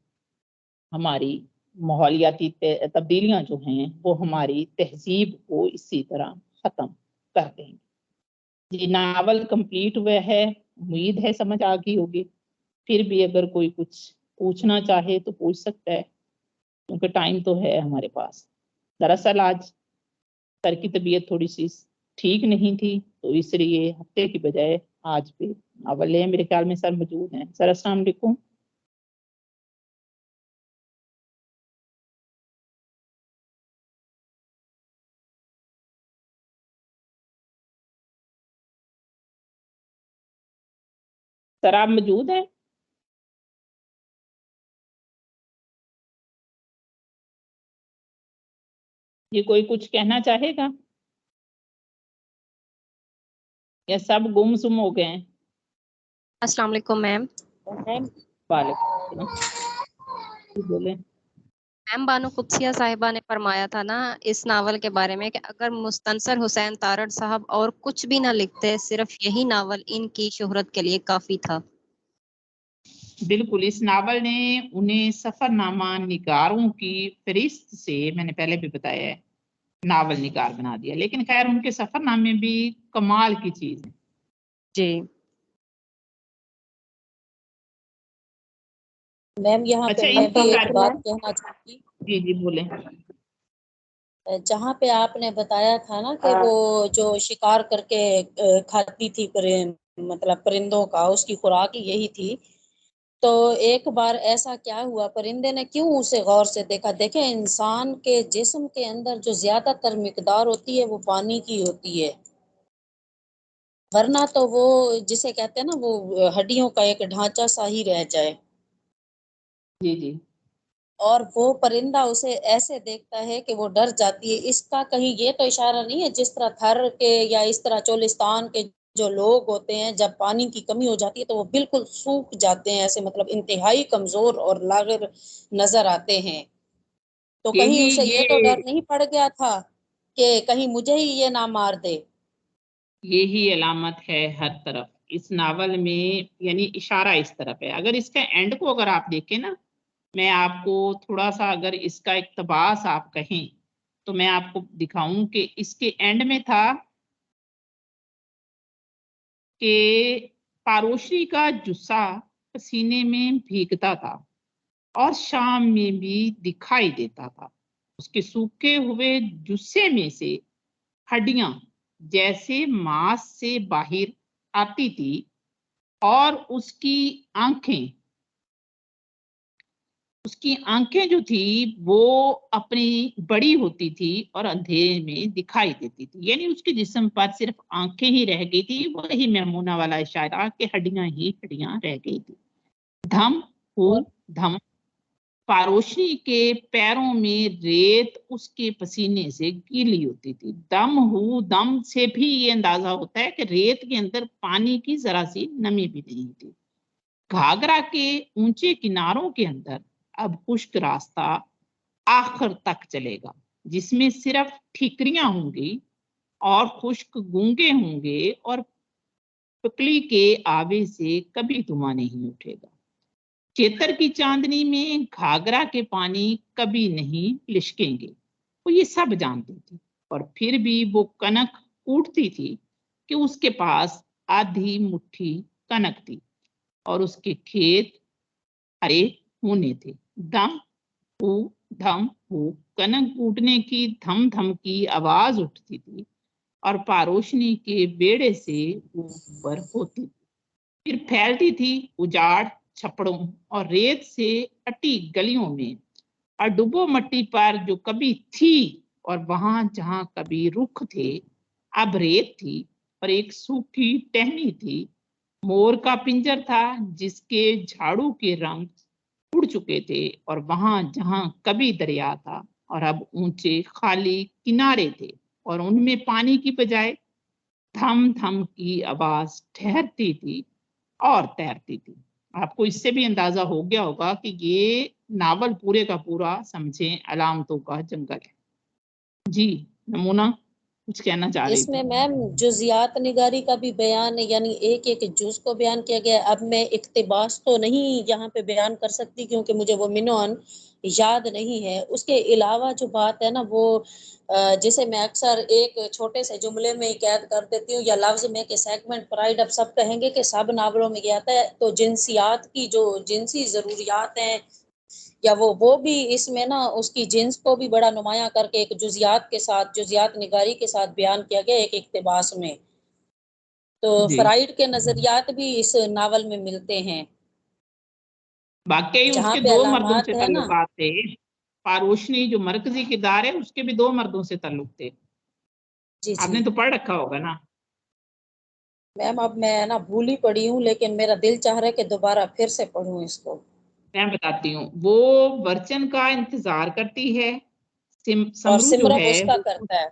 हमारी माहौलियाती तब्दीलियां जो हैं वो हमारी तहजीब को इसी तरह खत्म कर देंगे। ये नावल कंप्लीट हुआ है, उम्मीद है समझ आ गई होगी। फिर भी अगर कोई कुछ पूछना चाहे तो पूछ सकता है, क्योंकि टाइम तो है हमारे पास। दरअसल आज सर की तबीयत थोड़ी सी ठीक नहीं थी, तो इसलिए हफ्ते की बजाय आज भी नावल है। मेरे ख्याल में सर मौजूद हैं। सर अस्सलाम वालेकुम। सर आप मौजूद हैं? ये कोई कुछ कहना चाहेगा या सब गुमसुम हो गए हैं? अस्सलाम वालेकुम मैम। वालेकुम बोले। मैम बानो कुब्सिया साहिबा ने फरमाया था ना इस नावल के बारे में कि अगर मुस्तनसर हुसैन तारड़ साहब और कुछ भी ना लिखते, सिर्फ यही नावल इनकी शोहरत के लिए काफी था। बिल्कुल, इस नावल ने उन्हें सफरनामा निगारों की फहरिस्त से, मैंने पहले भी बताया है, नावल निगार बना दिया। लेकिन खैर उनके सफरनामे भी कमाल की चीज है। जी मैम यहाँ अच्छा, पे मैं भी एक इनको बात कहना चाहूंगी। जी जी बोले। जहाँ पे आपने बताया था ना कि वो जो शिकार करके खाती थी मतलब परिंदों का, उसकी खुराक यही थी। तो एक बार ऐसा क्या हुआ, परिंदे ने क्यों उसे गौर से देखा। देखे, इंसान के जिस्म के अंदर जो ज्यादातर मिकदार होती है वो पानी की होती है, वरना तो वो जिसे कहते हैं ना वो हड्डियों का एक ढांचा सा ही रह जाए। जी जी। और वो परिंदा उसे ऐसे देखता है कि वो डर जाती है। इसका कहीं ये तो इशारा नहीं है जिस तरह थर के या इस तरह चोलिस्तान के जो लोग होते हैं, जब पानी की कमी हो जाती है तो वो बिल्कुल सूख जाते हैं, ऐसे मतलब इंतहाई कमजोर और लागर नजर आते हैं। तो कहीं उसे ये तो डर नहीं पड़ गया था कि कहीं मुझे ही ये ना मार दे। यही अलामत है हर तरफ इस नावल में, यानी इशारा इस तरफ है। अगर इसका एंड को अगर आप देखें ना, मैं आपको थोड़ा सा अगर इसका इक्तबास आप कहें तो मैं आपको दिखाऊं कि इसके एंड में था कि पारोशी का जुस्सा पसीने में भीगता था और शाम में भी दिखाई देता था। उसके सूखे हुए जुस्से में से हड्डियां जैसे मांस से बाहर आती थी और उसकी आंखें اس کی آنکھیں جو تھی وہ اپنی بڑی ہوتی تھی اور اندھیرے میں دکھائی دیتی تھی، یعنی اس کے جسم پر صرف آنکھیں ہی رہ گئی تھی، وہی میمونہ والا اشارہ کہ ہڈیاں ہی ہڈیاں رہ گئی تھی۔ دھم ہو دھم، پاروشنی کے پیروں میں ریت اس کے پسینے سے گیلی ہوتی تھی۔ دم ہو دم سے بھی یہ اندازہ ہوتا ہے کہ ریت کے اندر پانی کی ذرا سی نمی بھی نہیں تھی۔ گھاگرا کے اونچے کناروں کے اندر اب خشک راستہ آخر تک چلے گا، جس میں صرف ٹھیکریاں ہوں گی اور خشک گونگے ہوں گے، اور پکلی کے آوے سے کبھی دھواں نہیں اٹھے گا۔ چیتر کی چاندنی میں گھاگرا کے پانی کبھی نہیں لشکیں گے، وہ یہ سب جانتی تھی، اور پھر بھی وہ کنک کوٹتی تھی کہ اس کے پاس آدھی مٹھی کنک تھی اور اس کے کھیت ہرے ہونے تھے۔ دم ہو دھم ہو، کنک کوٹنے کی دھم دھم کی آواز اٹھتی تھی اور پاروشنی کے بیڑے سے اوپر ہوتی تھی، پھر پھیلتی تھی اجاڑ چھپڑوں اور ریت سے اٹی گلیوں میں، اور ڈبو مٹی پر جو کبھی تھی، اور وہاں جہاں کبھی رکھ تھے اب ریت تھی اور ایک سوکھی ٹہنی تھی۔ مور کا پنجر تھا جس کے جھاڑو کے رنگ اڑ چکے تھے، اور وہاں جہاں کبھی دریا تھا اور اب اونچے خالی کنارے تھے، اور ان میں پانی کی بجائے دھم دھم کی آواز ٹھہرتی تھی اور تیرتی تھی۔ آپ کو اس سے بھی اندازہ ہو گیا ہوگا کہ یہ ناول پورے کا پورا سمجھیں علامتوں کا جنگل ہے۔ جی نمونہ کچھ کہنا چاہ رہی اس تھی؟ میں میم جزیات نگاری کا بھی بیان، یعنی ایک ایک جز کو بیان کیا گیا ہے۔ اب میں اقتباس تو نہیں یہاں پہ بیان کر سکتی کیونکہ مجھے وہ منون یاد نہیں ہے۔ اس کے علاوہ جو بات ہے نا وہ جسے میں اکثر ایک چھوٹے سے جملے میں ہی قید کر دیتی ہوں یا لفظ میں کہ سیگمنٹ پرائڈ، اب سب کہیں گے کہ سب ناولوں میں یہ آتا ہے، تو جنسیات کی جو جنسی ضروریات ہیں یا وہ بھی اس میں نا اس کی جنس کو بھی بڑا نمایاں کر کے ایک جزیات کے ساتھ، جزیات نگاری کے ساتھ بیان کیا گیا ایک اقتباس میں۔ تو جی فرائڈ کے نظریات بھی اس ناول میں ملتے ہیں، واقعی اس جہاں کے پہ دو مردوں سے علامات ہے نا۔ تعلقات تھے۔ پاروشنی جو مرکزی کردار ہے اس کے بھی دو مردوں سے تعلق تھے، جی آپ جی نے تو پڑھ رکھا ہوگا نا؟ میم اب میں نا بھول ہی پڑی ہوں، لیکن میرا دل چاہ رہا ہے کہ دوبارہ پھر سے پڑھوں اس کو۔ میں بتاتی ہوں، وہ ورچن کا انتظار کرتی ہے، اور سمرو جو سمرن ہے اس کا کرتا ہے۔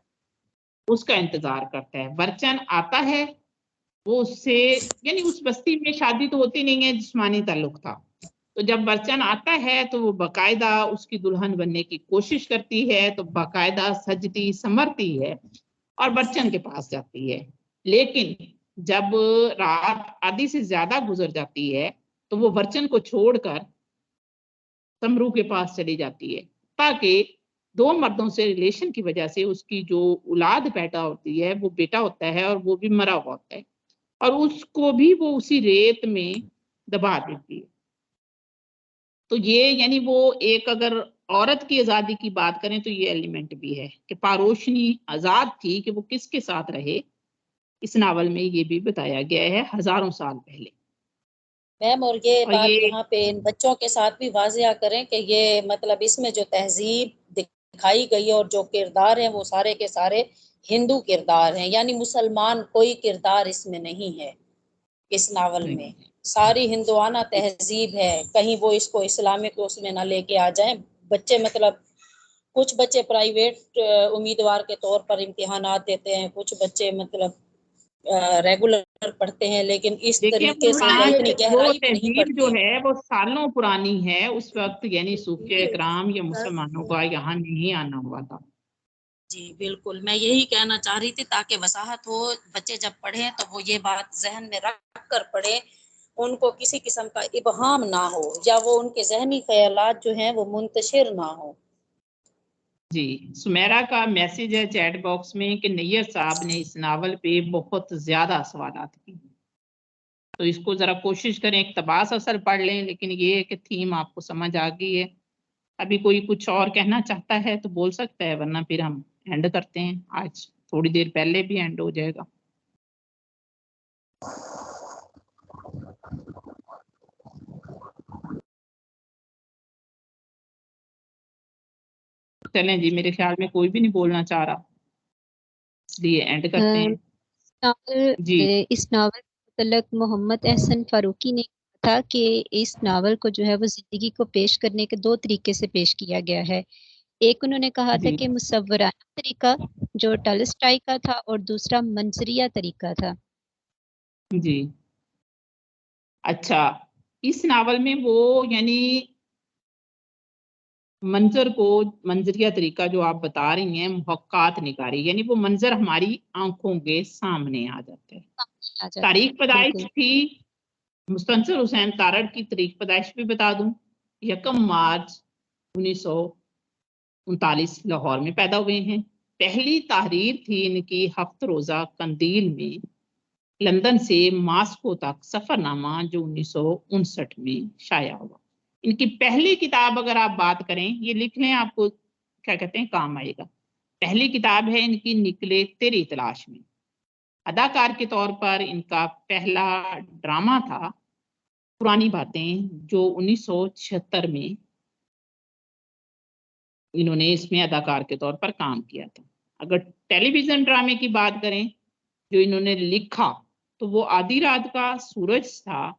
اس کا انتظار کرتا ہے۔ ورچن آتا ہے، وہ اس سے، یعنی اس بستی میں شادی تو ہوتی نہیں ہے، جسمانی تعلق تھا، تو جب ورچن آتا ہے تو وہ باقاعدہ اس کی دلہن بننے کی کوشش کرتی ہے، تو باقاعدہ سجتی سنورتی ہے اور ورچن کے پاس جاتی ہے، لیکن جب رات آدھی سے زیادہ گزر جاتی ہے تو وہ ورچن کو چھوڑ کر سمرو کے پاس چلی جاتی ہے، تاکہ دو مردوں سے ریلیشن کی وجہ سے اس کی جو اولاد پیدا ہوتی ہے وہ بیٹا ہوتا ہے اور وہ بھی مرا ہوا ہوتا ہے، اور اس کو بھی وہ اسی ریت میں دبا دیتی ہے۔ تو یہ یعنی وہ ایک، اگر عورت کی آزادی کی بات کریں تو یہ ایلیمنٹ بھی ہے کہ پاروشنی آزاد تھی کہ وہ کس کے ساتھ رہے، اس ناول میں یہ بھی بتایا گیا ہے ہزاروں سال پہلے۔ میم اور یہ بات یہاں پہ ان بچوں کے ساتھ بھی واضح کریں کہ یہ مطلب اس میں جو تہذیب دکھائی گئی ہے اور جو کردار ہیں وہ سارے کے سارے ہندو کردار ہیں، یعنی مسلمان کوئی کردار اس میں نہیں ہے اس ناول میں، ساری ہندوانہ تہذیب ہے، کہیں وہ اس کو اسلامک اس میں نہ لے کے آ جائیں۔ بچے مطلب کچھ بچے پرائیویٹ امیدوار کے طور پر امتحانات دیتے ہیں، کچھ بچے مطلب ریگولر پڑھتے ہیں، لیکن اس دیکھیں طریقے سے یا اتنی وہ گہرائی میں نہیں تہذیب جو پڑھتے۔ ہے وہ سالوں پرانی ہے، اس وقت یعنی صوفیہ کرام یا مسلمانوں کا یہاں نہیں آنا ہوا تھا۔ جی بالکل، میں یہی کہنا چاہ رہی تھی تاکہ وضاحت ہو، بچے جب پڑھیں تو وہ یہ بات ذہن میں رکھ کر پڑھیں، ان کو کسی قسم کا ابہام نہ ہو یا وہ ان کے ذہنی خیالات جو ہیں وہ منتشر نہ ہو۔ جی سمیرا کا میسج ہے چیٹ باکس میں کہ نیئر صاحب نے اس ناول پہ بہت زیادہ سوالات کی، تو اس کو ذرا کوشش کریں اقتباس اثر پڑھ لیں، لیکن یہ ہے کہ تھیم آپ کو سمجھ آ گئی ہے۔ ابھی کوئی کچھ اور کہنا چاہتا ہے تو بول سکتا ہے، ورنہ پھر ہم اینڈ کرتے ہیں، آج تھوڑی دیر پہلے بھی اینڈ ہو جائے گا۔ चलें जी, मेरे ख्याल में कोई भी नहीं बोलना चाह रहा, इसलिए एंड करते हैं जी। इस नावल के मतलब मोहम्मद एहसन फारूकी ने कहा था कि इस नावल को जो है वो जिंदगी को पेश करने के 2 तरीके से पेश किया गया है। एक उन्होंने कहा था जी कि मुसव्वराना तरीका जो टॉलस्टॉय का था, और दूसरा मंजरिया तरीका था। जी। अच्छा, इस नावल में वो यानी मंजरिया तरीका जो आप बता रही हैं, मुहक्कात निगारी, यानी वो मंजर हमारी आंखों के सामने आ जाते हैं। आ जाता है, तारीख पैदाइश बिल्कुल। थी मुस्तनसर हुसैन तारड़ की तारीख पैदाइश भी बता दूं, 1 मार्च 1939 लाहौर में पैदा हुए हैं। पहली तहरीर थी इनकी हफ्त रोजा कंदील में लंदन से मास्को तक सफरनामा, जो 1959 में शाया हुआ। इनकी पहली किताब अगर आप बात करें, ये लिख लें, आपको क्या कहते हैं काम आएगा। पहली किताब है इनकी निकले तेरी तलाश में। अदाकार के तौर पर इनका पहला ड्रामा था पुरानी बातें, जो 1976 में इन्होंने इसमें अदाकार के तौर पर काम किया था। अगर टेलीविजन ड्रामे की बात करें जो इन्होंने लिखा, तो वो आधी रात का सूरज था,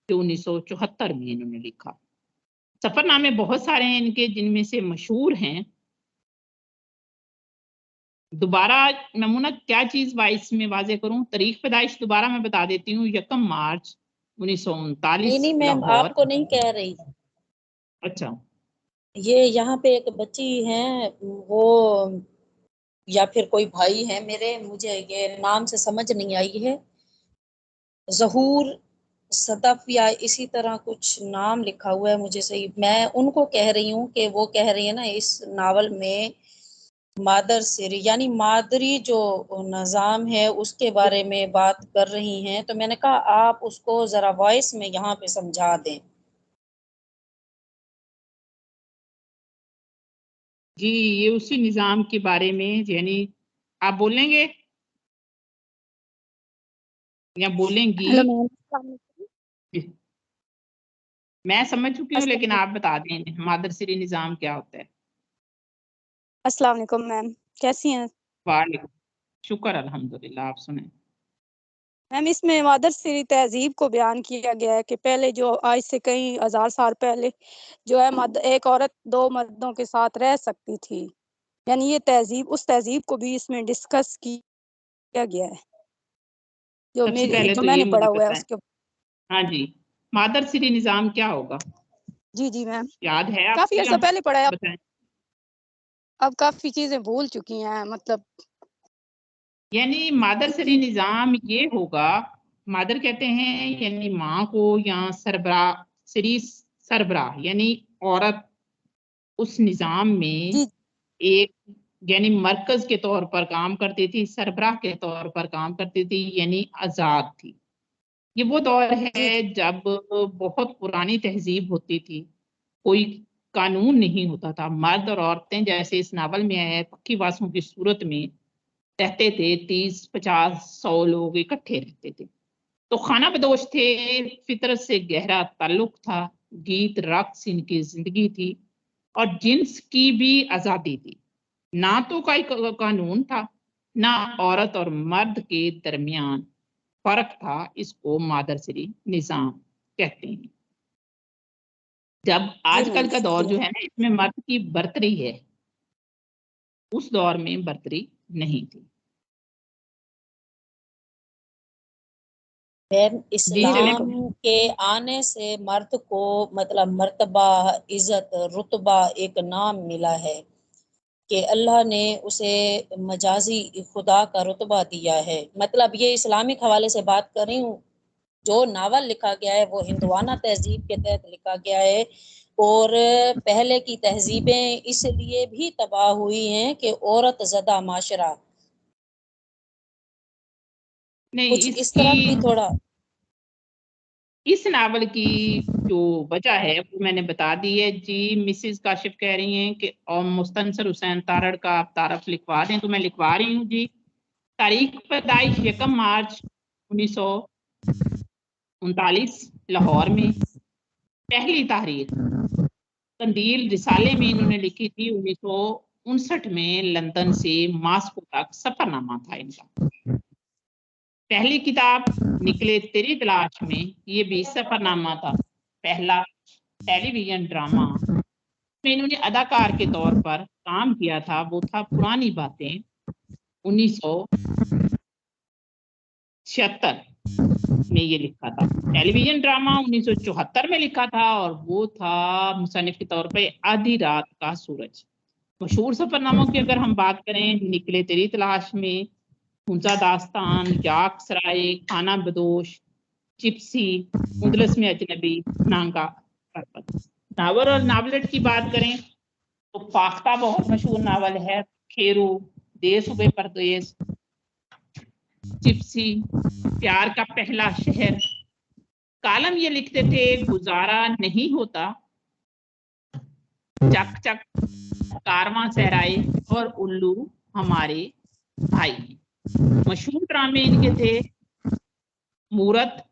जो 1974 में इन्होंने लिखा। सफरनामे बहुत सारे हैं इनके, जिनमें से मशहूर हैं। दोबारा नमूना क्या चीज वाइस में वाजे करूं, तारीख पैदाइश दोबारा मैं बता देती हूँ, 1 मार्च 1939 नहीं मैम, लाहौर। आपको नहीं कह रही। अच्छा, ये यहाँ पे एक बच्ची है, वो या फिर कोई भाई है मेरे, मुझे ये नाम से समझ नहीं आई है, ज़हूर सदफ या इसी तरह कुछ नाम लिखा हुआ है मुझे सही। मैं उनको कह रही हूँ कि वो कह रही है ना इस नावल में मादर सिरी यानी मादरी जो निज़ाम है उसके बारे में बात कर रही हैं, तो मैंने कहा आप उसको ज़रा वॉइस में यहाँ पे समझा दें। जी ये उसी निज़ाम के बारे में, यानी आप बोलेंगे या बोलेंगी? हेलो मैम, मैं समझ चुकी हूँ, लेकिन अस्सलाम आप बता दें मादर सिरी निज़ाम क्या होता है। वालेकुम मैम, कैसी हैं वालेकुम, शुक्र अल्हम्दुलिल्लाह, आप सुने। मैम? इसमें मादर सिरी तहजीब को बयान किया गया है कि पहले जो आज से कई हजार साल पहले जो है एक औरत 2 मर्दों के साथ रह सकती थी, यानी ये तहजीब, उस तहजीब को भी इसमें डिस्कस किया गया है सबसे पहले जो तो ये मैंने मुझे पढ़ा हुआ है बताएं, उसके। हाँ जी, मादर सिरी निज़ाम क्या होगा, जी जी मैम, याद है काफी आपको या अर्सा पहले पढ़ा है, बताएं? अब काफी चीजें भूल चुकी हैं मतलब। यानी मादर सिरी निज़ाम ये होगा, मादर कहते हैं यानी माँ को, या सरबरा, सिरी सरबरा यानी औरत, उस निज़ाम में जी एक यानी मरकज के तौर पर काम करती थी, सरबराह के तौर पर काम करती थी, यानी आजाद थी। ये वो दौर जी है जब बहुत पुरानी तहजीब होती थी, कोई कानून नहीं होता था। मर्द और औरतें, जैसे इस नावल में है, पक्की वासों की सूरत में रहते थे, 30-50-100 लोग इकट्ठे रहते थे। तो खाना बदोश थे, फितरत से गहरा ताल्लुक था, गीत रक्स इनकी जिंदगी थी, और जिन्स की भी आजादी थी। ना तो कोई कानून था, ना औरत और मर्द के दरमियान फर्क था। इसको मादरसरी निजाम कहते हैं। जब जी आजकल मैम, का दौर जो शुक्रिया। है ना, इसमें मर्द की बर्तरी है, उस दौर में बर्तरी नहीं थी। मैम, जी चले। इस्लाम के आने से मर्द को मतलब मर्तबा, इज्जत, रुतबा, एक नाम मिला है कि अल्लाह ने उसे मजाजी खुदा का रुतबा दिया है। मतलब ये इस्लामिक हवाले से बात कर रही हूँ। जो नावल लिखा गया है वो हिंदुआना तहजीब के तहत लिखा गया है, और पहले की तहजीबें इसलिए भी तबाह हुई हैं कि औरत ज़दा माशरा, नहीं, कुछ इस तरह भी इसकी, थोड़ा। इस नावल की जो वजह है वो मैंने बता दी है जी। मिसिज काशिफ कह रही हैं कि और मुस्तनसर हुसैन तारड़ का आप तारफ लिखवा दें, तो मैं लिखवा रही हूँ जी। तारीख पैदाइश 1 मार्च 1939 लाहौर में। पहली तहरीर कंदील रिसाले में इन्होंने लिखी थी 1959 में लंदन से मॉस्को तक सफरनामा था इनका। पहली किताब निकले तेरी तलाश में, ये भी सफरनामा था। पहला टेलीविजन ड्रामा में इन्होंने अदाकार के तौर पर काम किया था वो था पुरानी बातें, 1976 में ये लिखा था। टेलीविजन ड्रामा 1974 में लिखा था और वो था मुसन्निफ के तौर पे आधी रात का सूरज। मशहूर सफरनामों की अगर हम बात करें, निकले तेरी तलाश में, हुंजा दास्तान, याक सराय, खाना बदोश, चिप्सी, मुदलस में अजनबी, नांगा पर्वत। नावल और नावलेट की बात करें तो फाख्ता बहुत मशहूर नावल है, खेरू, देश हुए परदेश, चिप्सी, प्यार का पहला शहर। कालम ये लिखते थे गुजारा नहीं होता, चक चक, कारवां सहराए और उल्लू हमारे भाई। मशहूर ड्रामे इनके थे मूरत,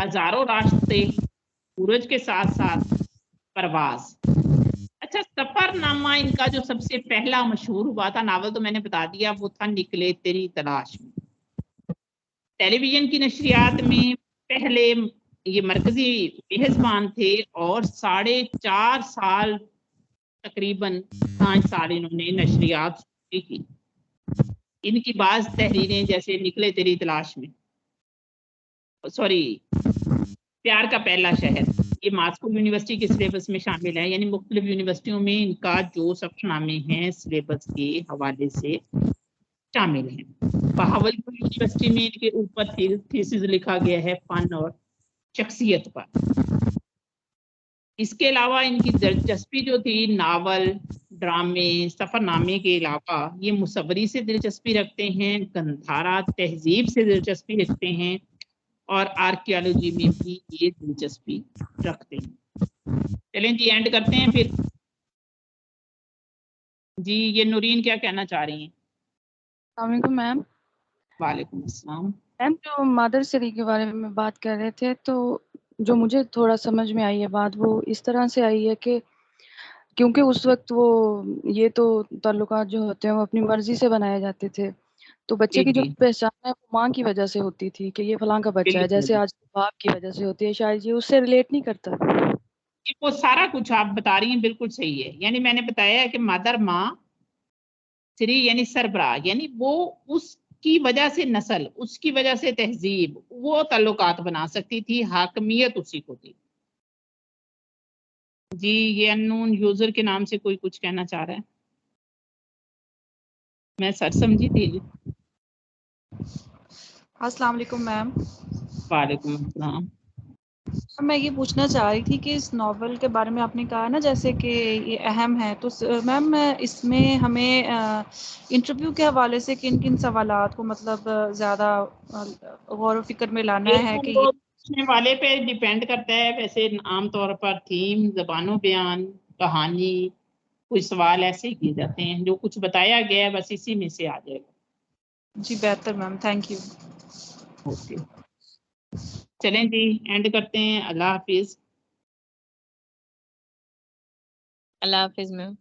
हजारों रास्ते, सूरज के साथ साथ परवाज। अच्छा, सफरनामा इनका जो सबसे पहला मशहूर हुआ था नावल तो मैंने बता दिया, वो था निकले तेरी तलाश में। टेलीविजन की नशरियात में पहले ये मरकजी मेहजबान थे और 4.5 साल तकरीबन 5 साल इन्होंने नशरियात की। इनकी बाज तहरीरें जैसे निकले तेरी तलाश में, सॉरी, प्यार का पहला शहर, ये मॉस्को यूनिवर्सिटी के सिलेबस में शामिल है, यानी मुख्तलिफ यूनिवर्सिटियों में इनका जो सफरनामे हैं सिलेबस के हवाले से शामिल हैं। बहावलपुर यूनिवर्सिटी में इनके ऊपर थीसिस लिखा गया है फन और शख्सियत पर। इसके अलावा इनकी दिलचस्पी जो थी नावल, ड्रामे, सफरनामे के अलावा ये मुसव्वरी से दिलचस्पी रखते हैं, गंधारा तहजीब से दिलचस्पी रखते हैं और आर्कियोलॉजी में भी ये दिलचस्पी रखते हैं। चलें जी, एंड करते हैं फिर। जी, ये नूरीन क्या कहना चाह रही हैं? अस्सलाम मैम। वालेकुम अस्सलाम। मैम, जो मदर सिरी के बारे में बात कर रहे थे, तो जो मुझे थोड़ा समझ में आई है बात, वो इस तरह से आई है कि क्योंकि उस वक्त वो ये तो ताल्लुकात जो होते हैं वो अपनी मर्जी से बनाए जाते थे, तो बच्चे की जो पहचान है वो माँ की वजह से होती थी कि ये फलां का बच्चा है, जैसे आज बाप की वजह से होती है, शायद ये उससे रिलेट नहीं करता। वो सारा कुछ आप बता रही हैं बिल्कुल सही है। यानी मैंने बताया है कि मदर माँ सिरी यानी सरबराह, यानी वो उसकी वजह से नस्ल, उसकी वजह से तहजीब, वो ताल्लुकात बना सकती थी, हाकमियत उसी को थी। जी, ये अननोन यूजर के नाम से कोई कुछ कहना चाह रहा है? मैं सर समझी थी। अस्सलाम वालेकुम मैम। वालेकुम अस्सलाम। मैं ये पूछना चाह रही थी कि इस नॉवल के बारे में आपने कहा ना जैसे कि ये अहम है, तो मैम इसमें हमें इंटरव्यू के हवाले से किन किन सवालात को मतलब ज़्यादा गौर व फिक्र में लाना है कि पूछने वाले पे डिपेंड करता है। वैसे आमतौर पर थीम, ज़बानो बयान, कहानी, कुछ सवाल ऐसे ही किए जाते हैं, जो कुछ बताया गया है बस इसी में से आ जाएगा। जी बेहतर मैम, थैंक यू। ओके, चलें जी, एंड करते हैं। अल्लाह हाफिज। अल्लाह हाफिज मैम।